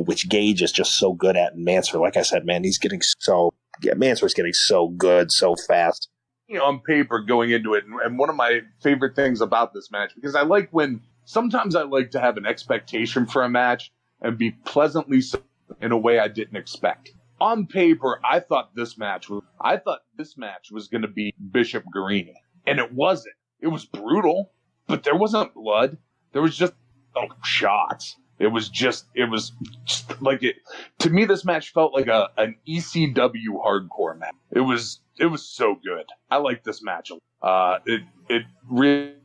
which Gage is just so good at. And Manser, like I said, man, Manser's getting so good so fast. On paper going into it, and one of my favorite things about this match, because sometimes I like to have an expectation for a match, and be pleasantly surprised in a way I didn't expect. On paper, I thought this match was going to be Bishop Guarini, and it wasn't. It was brutal, but there wasn't blood. There was just shots. It was just like it. To me, this match felt like an ECW hardcore match. It was so good. I like this match. It really,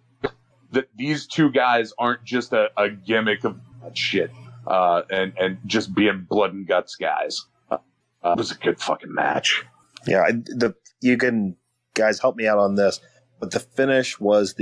that these two guys aren't just a gimmick of shit and just being blood and guts guys. It was a good fucking match. Yeah, you can guys help me out on this, but the finish was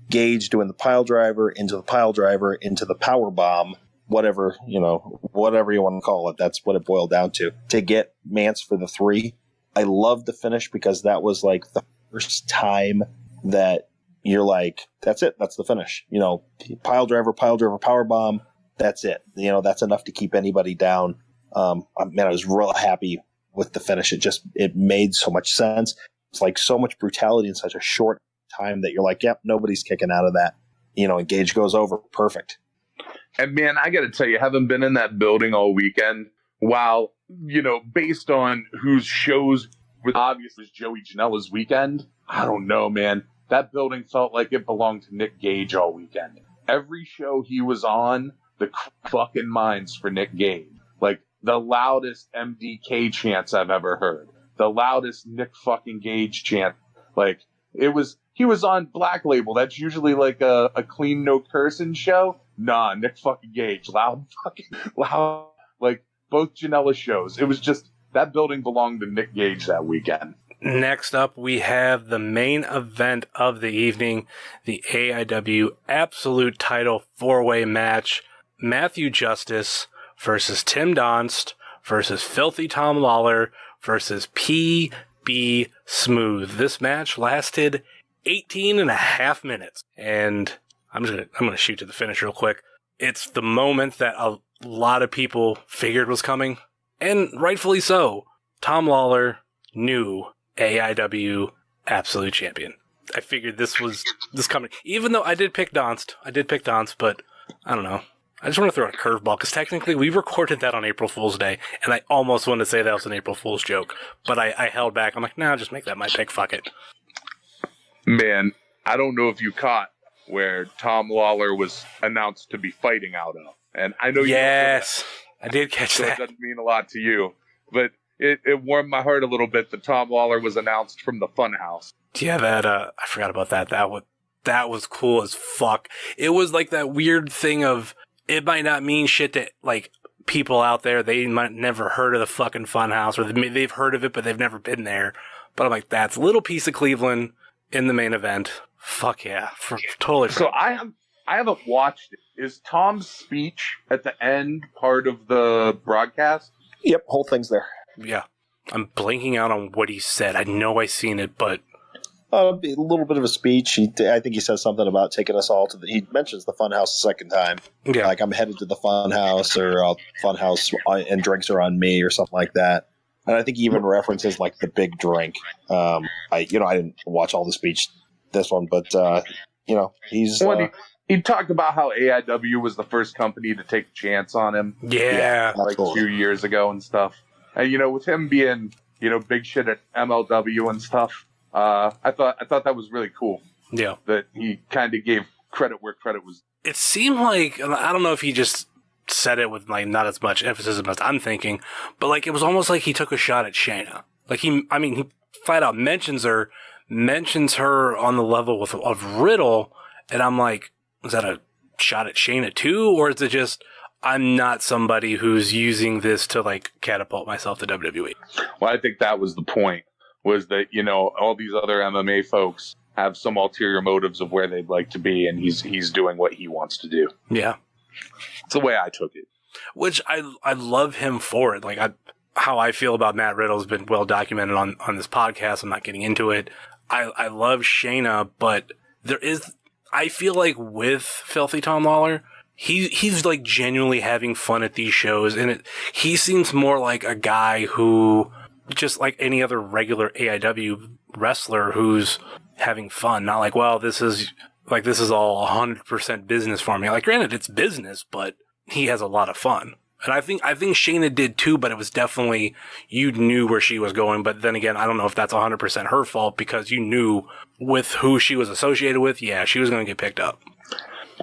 Gage doing the pile driver into the power bomb, whatever you want to call it. That's what it boiled down to get Mance for the 3. I love the finish because that was like the first time that you're like, that's it. That's the finish. Pile driver, power bomb. That's it. That's enough to keep anybody down. I was real happy with the finish. It made so much sense. It's like so much brutality in such a short time that you're like, yep, nobody's kicking out of that. And Gage goes over. Perfect. And man, I got to tell you, having been in that building all weekend, while, based on whose shows with obviously was Joey Janela's weekend, I don't know, man. That building felt like it belonged to Nick Gage all weekend. Every show he was on, the fucking minds for Nick Gage. Like the loudest MDK chants I've ever heard. The loudest Nick fucking Gage chant. Like he was on Black Label. That's usually like a clean, no cursing show. Nah, Nick fucking Gage. Loud. Like both Janela shows. It was just, that building belonged to Nick Gage that weekend. Next up, we have the main event of the evening, the AIW Absolute Title 4-way match. Matthew Justice versus Tim Donst versus Filthy Tom Lawler versus PB Smooth. This match lasted 18 and a half minutes. And I'm gonna shoot to the finish real quick. It's the moment that a lot of people figured was coming, and rightfully so. Tom Lawler, new AIW Absolute Champion. I figured this coming. Even though I did pick Donst, but I don't know. I just want to throw a curveball, because technically we recorded that on April Fool's Day, and I almost wanted to say that was an April Fool's joke, but I held back. I'm like, nah, just make that my pick, fuck it. Man, I don't know if you caught where Tom Lawler was announced to be fighting out of. And I know you Yes, I did catch that. It doesn't mean a lot to you, but it warmed my heart a little bit that Tom Lawler was announced from the Funhouse. Yeah, I forgot about that. That was cool as fuck. It was like that weird thing of, it might not mean shit to like people out there. They might never heard of the fucking Funhouse, or they've heard of it, but they've never been there. But I'm like, that's a little piece of Cleveland in the main event. Fuck yeah. Totally. So I haven't watched it. Is Tom's speech at the end part of the broadcast? Yep, whole thing's there. Yeah. I'm blanking out on what he said. I know I seen it, but a little bit of a speech. I think he says something about taking us all to he mentions the Funhouse a second time. Yeah. Like, I'm headed to the Funhouse, or Funhouse and drinks are on me, or something like that. And I think he even references like the big drink. I didn't watch all the speech this one, but he's he talked about how AIW was the first company to take a chance on him. Yeah. Like a few years ago and stuff. And with him being, big shit at MLW and stuff, I thought that was really cool. Yeah. That he kind of gave credit where credit was. It seemed like, I don't know if he just said it with like not as much emphasis as I'm thinking, but like it was almost like he took a shot at Shayna. Like he flat out mentions her on the level of Riddle, and I'm like, is that a shot at Shayna too, or is it just, I'm not somebody who's using this to like catapult myself to WWE? Well, I think that was the point, was that, all these other MMA folks have some ulterior motives of where they'd like to be, and he's doing what he wants to do. Yeah. It's the way I took it. Which I love him for it. Like how I feel about Matt Riddle has been well documented on this podcast. I'm not getting into it. I love Shayna, but I feel like with Filthy Tom Lawler, he's like genuinely having fun at these shows, and he seems more like a guy who, just like any other regular AIW wrestler, who's having fun. Not like, well, this is all 100% business for me. Like, granted, it's business, but he has a lot of fun. And I think Shayna did too, but it was definitely, you knew where she was going. But then again, I don't know if that's 100% her fault, because you knew with who she was associated with, yeah, she was going to get picked up.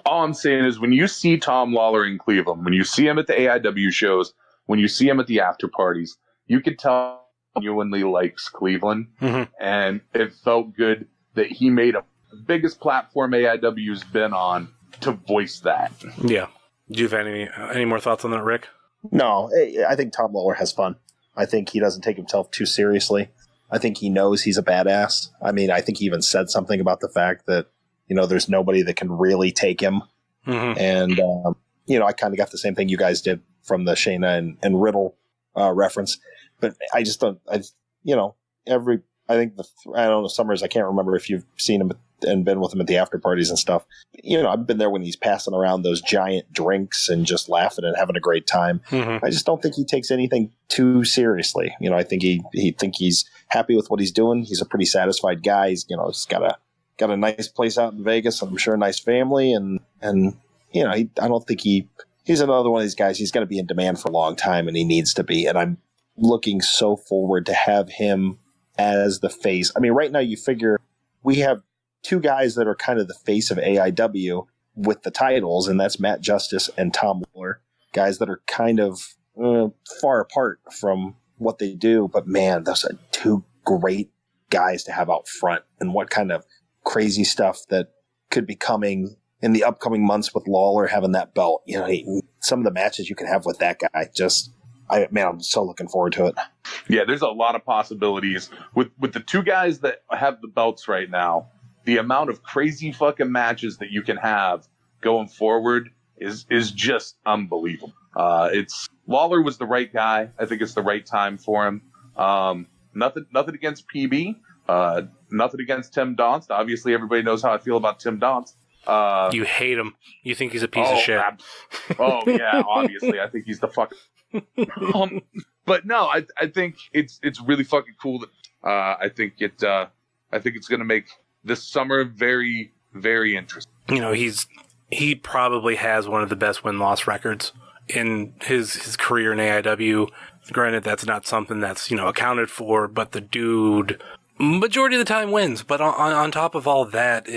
All I'm saying is, when you see Tom Lawler in Cleveland, when you see him at the AIW shows, when you see him at the after parties, you could tell he genuinely likes Cleveland. Mm-hmm. And it felt good that he made the biggest platform AIW's been on to voice that. Yeah. Do you have any more thoughts on that, Rick? No, I think Tom Lawler has fun. I think he doesn't take himself too seriously. I think he knows he's a badass. I mean, I think he even said something about the fact that, there's nobody that can really take him. Mm-hmm. And, I kind of got the same thing you guys did from the Shayna and Riddle reference. But I just don't, I don't know, Summers, I can't remember if you've seen him and been with him at the after parties and stuff. I've been there when he's passing around those giant drinks and just laughing and having a great time. Mm-hmm. I just don't think he takes anything too seriously. I think he's happy with what he's doing. He's a pretty satisfied guy. He's got a nice place out in Vegas, and I'm sure a nice family. And I don't think he's another one of these guys. He's going to be in demand for a long time, and he needs to be. And I'm looking so forward to have him as the face. I mean, right now you figure we have two guys that are kind of the face of AIW with the titles, and that's Matt Justice and Tom Lawler, guys that are kind of far apart from what they do. But man, those are two great guys to have out front, and what kind of crazy stuff that could be coming in the upcoming months with Lawler having that belt. Some of the matches you can have with that guy, I'm so looking forward to it. Yeah, there's a lot of possibilities with the two guys that have the belts right now. The amount of crazy fucking matches that you can have going forward is just unbelievable. Lawler was the right guy. I think it's the right time for him. Nothing against PB. Nothing against Tim Donst. Obviously, everybody knows how I feel about Tim Donst. You hate him. You think he's a piece of shit. Yeah, obviously. I think he's the fucking... but no, I think it's really fucking cool that I think it's going to make this summer very, very interesting. He probably has one of the best win-loss records in his career in AIW. Granted, that's not something that's, accounted for, but the dude majority of the time wins. But on top of all that,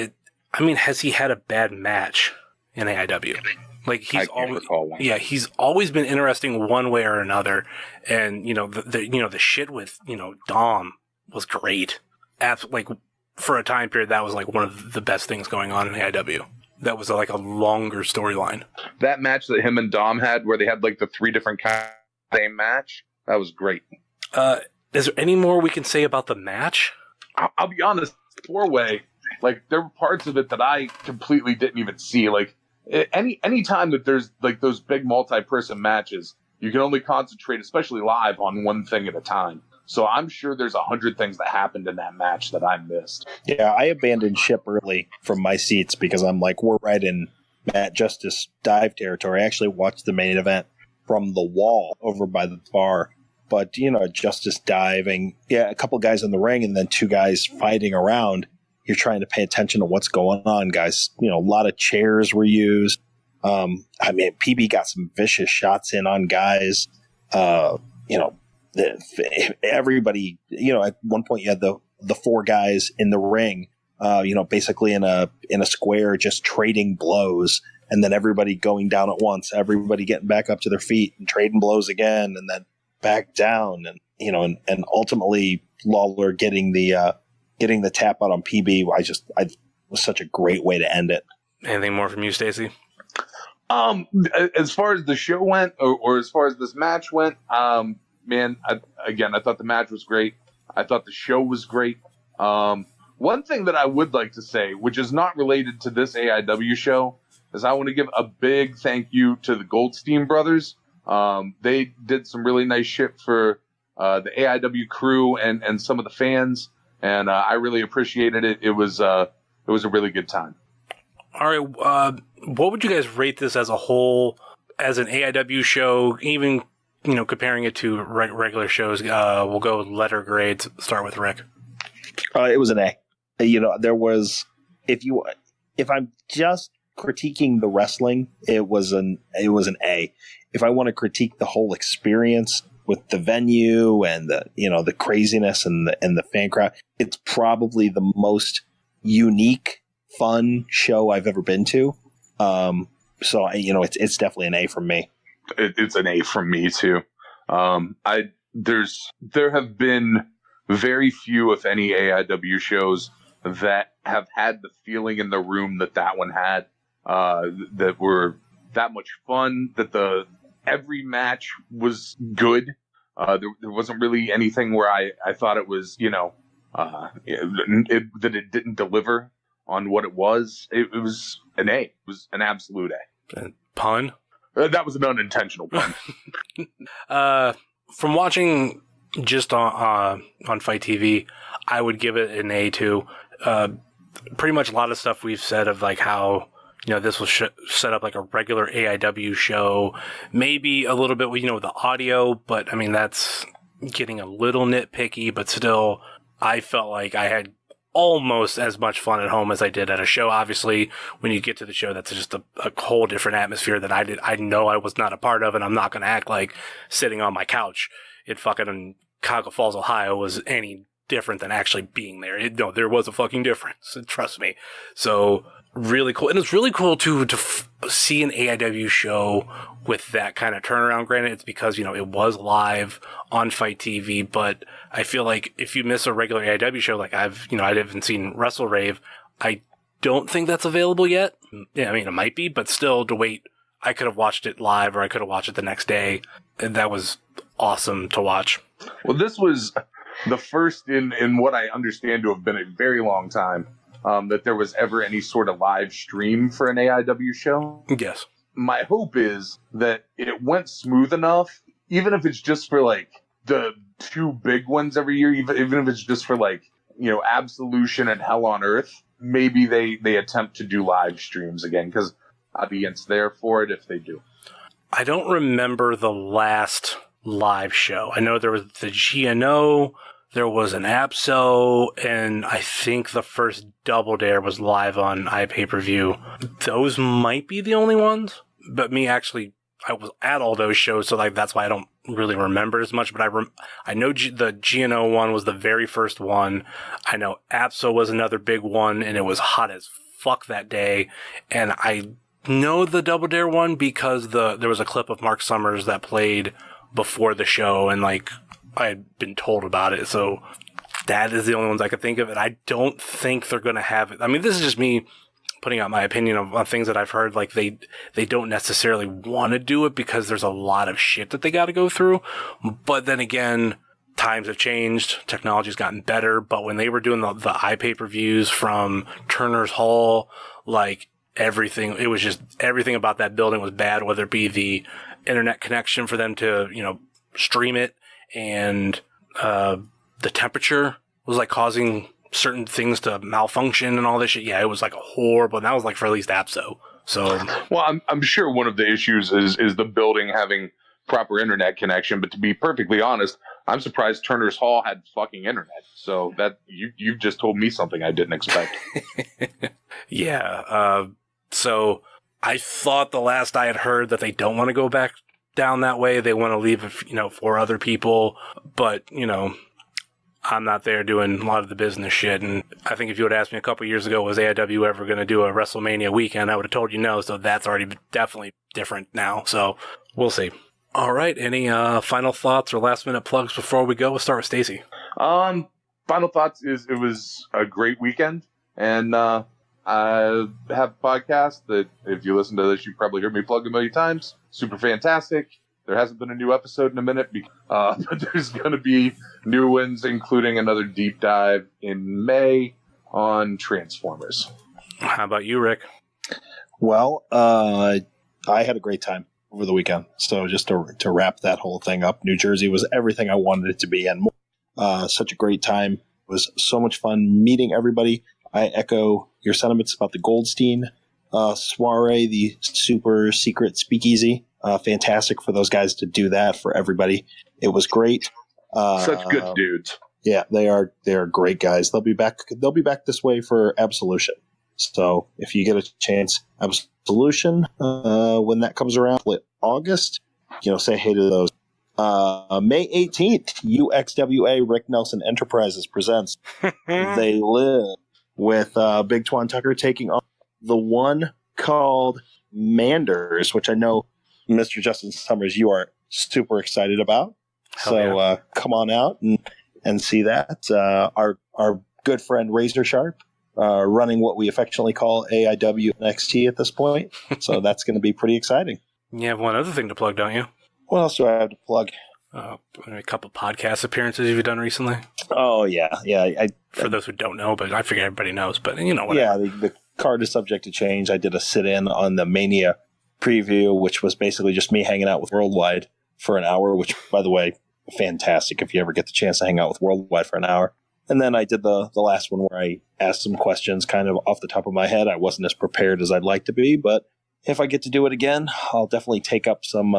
has he had a bad match in AIW? Like, he's always been interesting one way or another. And, the shit with, Dom was great. For a time period, that was like one of the best things going on in AIW. That was like a longer storyline. That match that him and Dom had, where they had like the three different kinds of same match, that was great. Is there any more we can say about the match? I'll be honest, 4-way, like, there were parts of it that I completely didn't even see. Like, any time that there's like those big multi-person matches, you can only concentrate, especially live, on one thing at a time. So I'm sure there's 100 things that happened in that match that I missed. Yeah, I abandoned ship early from my seats because I'm like, we're right in Matt Justice dive territory. I actually watched the main event from the wall over by the bar. But, Justice diving, a couple guys in the ring and then two guys fighting around. You're trying to pay attention to what's going on, guys. A lot of chairs were used. PB got some vicious shots in on guys. Everybody, at one point you had the four guys in the ring, basically in a square, just trading blows, and then everybody going down at once, everybody getting back up to their feet and trading blows again, and then back down, and ultimately Lawler getting the tap out on PB. Was such a great way to end it. Anything more from you, Stacy? As far as the show went, or as far as this match went, man, I thought the match was great. I thought the show was great. One thing that I would like to say, which is not related to this AIW show, is I want to give a big thank you to the Goldstein brothers. They did some really nice shit for the AIW crew and some of the fans, and I really appreciated it. It was a really good time. All right, what would you guys rate this as a whole, as an AIW show, even comparing it to regular shows? We'll go with letter grades. Start with Rick. It was an A. There was, if I'm just critiquing the wrestling, it was an A. If I want to critique the whole experience with the venue and the craziness and the fan crowd, it's probably the most unique, fun show I've ever been to. So it's definitely an A from me. It's an A from me too. There have been very few, if any, AIW shows that have had the feeling in the room that one had, that were that much fun, that every match was good. There wasn't really anything where I thought it was, that it didn't deliver on what it was. It was an A. It was an absolute A. Pun? That was an unintentional pun. From watching just on Fight TV, I would give it an A too. Pretty much a lot of stuff we've said of like how this was set up like a regular AIW show, maybe a little bit with the audio, but I mean that's getting a little nitpicky. But still, I felt like I had almost as much fun at home as I did at a show. Obviously, when you get to the show, that's just a whole different atmosphere that I know I was not a part of, and I'm not going to act like sitting on my couch in fucking Cuyahoga Falls, Ohio was any different than actually being there. There was a fucking difference, trust me. So really cool. And it's really cool to see an AIW show with that kind of turnaround. Granted, it's because, it was live on Fight TV, but I feel like if you miss a regular AIW show, like I haven't seen Wrestle Rave, I don't think that's available yet. Yeah, I mean, it might be, but still to wait, I could have watched it live or I could have watched it the next day. And that was awesome to watch. Well, this was the first in what I understand to have been a very long time that there was ever any sort of live stream for an AIW show. Yes. My hope is that it went smooth enough, even if it's just for like the two big ones every year, even if it's just for like, Absolution and Hell on Earth, maybe they attempt to do live streams again, because audience there for it if they do. I don't remember the last live show. I know there was the GNO, there was an APSO, and I think the first Double Dare was live on iPay-per-view. Those might be the only ones, but I was at all those shows, so like that's why I don't really remember as much, but I know the GNO one was the very first one. I know APSO was another big one, and it was hot as fuck that day, and I know the Double Dare one because there was a clip of Mark Summers that played before the show, and like I had been told about it, so that is the only ones I could think of, and I don't think they're going to have it. I mean, this is just me putting out my opinion on things that I've heard. Like they don't necessarily want to do it because there's a lot of shit that they got to go through. But then again, times have changed, technology's gotten better. But when they were doing the iPay-per-views from Turner's Hall, like everything about that building was bad, whether it be the internet connection for them to, stream it, and the temperature was like causing certain things to malfunction and all this shit. Yeah, it was like a horrible, and that was like for at least APSO. So, well, I'm sure one of the issues is the building having proper internet connection. But to be perfectly honest, I'm surprised Turner's Hall had fucking internet. So that you've just told me something I didn't expect. Yeah. So I thought the last I had heard that they don't want to go back down that way. They want to leave it, for other people. But I'm not there doing a lot of the business shit. And I think if you would asked me a couple years ago, was AIW ever going to do a WrestleMania weekend, I would have told you no. So that's already definitely different now. So we'll see. All right. Any final thoughts or last minute plugs before we go? We'll start with Stacy. Final thoughts is it was a great weekend. And I have a podcast that if you listen to this, you probably heard me plug a million times. Super fantastic. There hasn't been a new episode in a minute, but there's going to be new ones, including another deep dive in May on Transformers. How about you, Rick? Well, I had a great time over the weekend. So just to wrap that whole thing up, New Jersey was everything I wanted it to be and more. Such a great time. It was so much fun meeting everybody. I echo your sentiments about the Goldstein soiree, the super secret speakeasy. Fantastic for those guys to do that for everybody. It was great. Such good dudes. Yeah, they are great guys. They'll be back this way for Absolution. So if you get a chance, Absolution, when that comes around, late August, say hey to those. May 18th, UXWA Rick Nelson Enterprises presents They Live with Big Twan Tucker taking on the one called Manders, which I know, Mr. Justin Summers, you are super excited about. Come on out and see that. Our good friend Razor Sharp, running what we affectionately call AIW NXT at this point. So that's going to be pretty exciting. You have one other thing to plug, don't you? What else do I have to plug? A couple podcast appearances you've done recently. Oh, yeah. For those who don't know, but I figure everybody knows, but whatever. Yeah, the card is subject to change. I did a sit-in on the Mania preview, which was basically just me hanging out with Worldwide for an hour, which, by the way, fantastic if you ever get the chance to hang out with Worldwide for an hour. And then I did the last one where I asked some questions kind of off the top of my head. I wasn't as prepared as I'd like to be, but if I get to do it again, I'll definitely take up some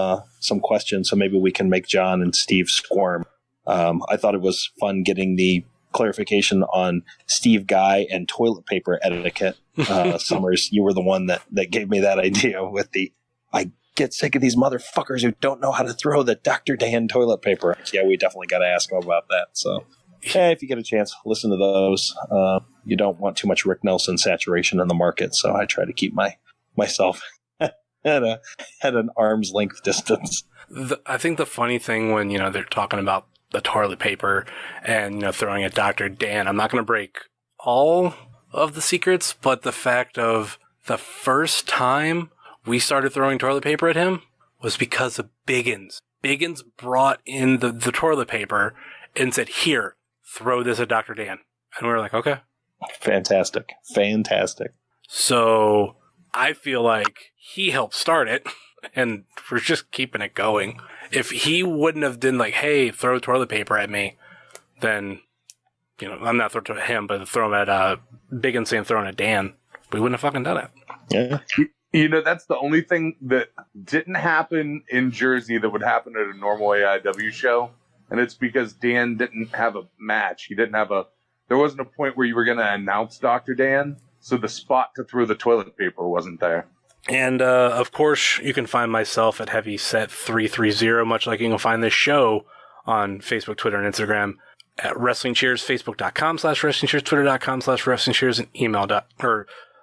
questions, so maybe we can make John and Steve squirm. I thought it was fun getting the clarification on Steve Guy and toilet paper etiquette. Summers, you were the one that gave me that idea with I get sick of these motherfuckers who don't know how to throw the Dr. Dan toilet paper. Yeah, we definitely got to ask him about that. So, if you get a chance, listen to those. You don't want too much Rick Nelson saturation in the market, so I try to keep myself at an arm's length distance. I think the funny thing when, they're talking about the toilet paper and, throwing at Dr. Dan, I'm not going to break all of the secrets, but the fact of the first time we started throwing toilet paper at him was because of Biggins. Biggins brought in the toilet paper and said, here, throw this at Dr. Dan. And we were like, okay. Fantastic. So I feel like he helped start it, and we're just keeping it going. If he wouldn't have been like, hey, throw toilet paper at me, then, I'm not throwing it at him, but throw him at Biggins saying throwing at Dan, we wouldn't have fucking done it. Yeah. That's the only thing that didn't happen in Jersey that would happen at a normal AIW show, and it's because Dan didn't have a match. There wasn't a point where you were going to announce Dr. Dan, so the spot to throw the toilet paper wasn't there. And, of course, you can find myself at HeavySet330, much like you can find this show on Facebook, Twitter, and Instagram at Wrestling Cheers, Facebook.com/Wrestling Cheers, Twitter.com/Wrestling Cheers, and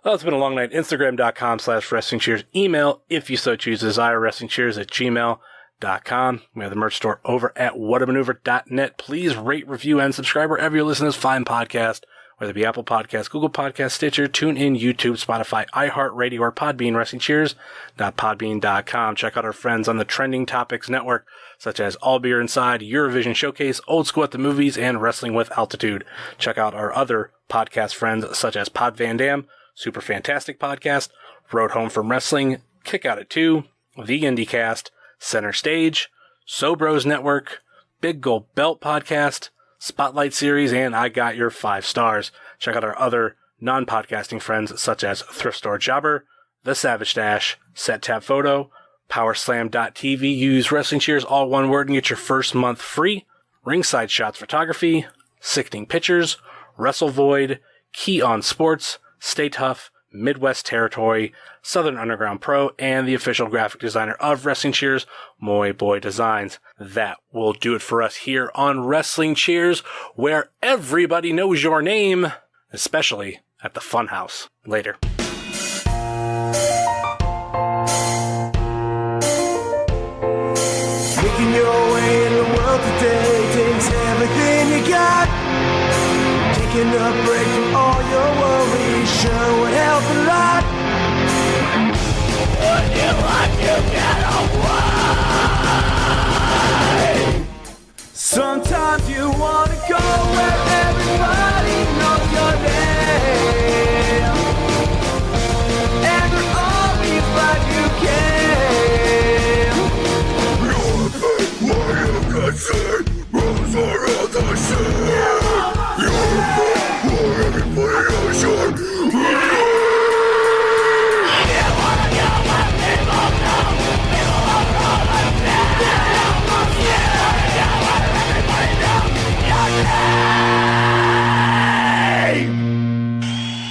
it's been a long night, Instagram.com/Wrestling Cheers. Email, if you so choose, desire WrestlingCheers@gmail.com. We have the merch store over at whatamaneuver.net. Please rate, review, and subscribe wherever you listen to this fine podcast, whether it be Apple Podcasts, Google Podcasts, Stitcher, TuneIn, YouTube, Spotify, iHeartRadio, or Podbean, WrestlingCheers.podbean.com. Check out our friends on the Trending Topics Network, such as All Beer Inside, Eurovision Showcase, Old School at the Movies, and Wrestling with Altitude. Check out our other podcast friends, such as Pod Van Dam, Super Fantastic Podcast, Road Home from Wrestling, Kick Out at 2, The IndieCast, Center Stage, Sobros Network, Big Gold Belt Podcast, Spotlight Series, and I Got Your 5 Stars. Check out our other non-podcasting friends such as Thrift Store Jobber, The Savage Dash, Set Tab Photo, Powerslam.tv. Use Wrestling Cheers, all one word, and get your first month free. Ringside Shots Photography, Sickening Pictures, Wrestle Void, Key On Sports, Stay Tough, Midwest Territory, Southern Underground Pro, and the official graphic designer of Wrestling Cheers, Moy Boy Designs. That will do it for us here on Wrestling Cheers, where everybody knows your name, especially at the Funhouse. Later. Making your way in the world today takes everything you got. Taking a break from all your worries sure would help a lot. Would you like to get away? Sometimes you want to go where everybody knows your name, and they're always glad you came. What you can say, rules around the sea. You're for everybody else. You wanna go where people know, people understand. You wanna go where everybody knows your name.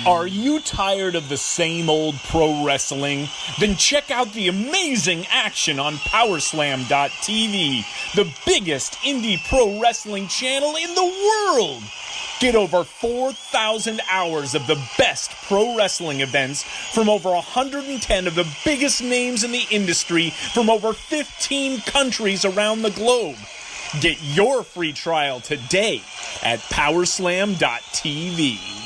Are you tired of the same old pro wrestling? Then check out the amazing action on Powerslam.tv, the biggest indie pro wrestling channel in the world. Get over 4,000 hours of the best pro wrestling events from over 110 of the biggest names in the industry from over 15 countries around the globe. Get your free trial today at Powerslam.tv.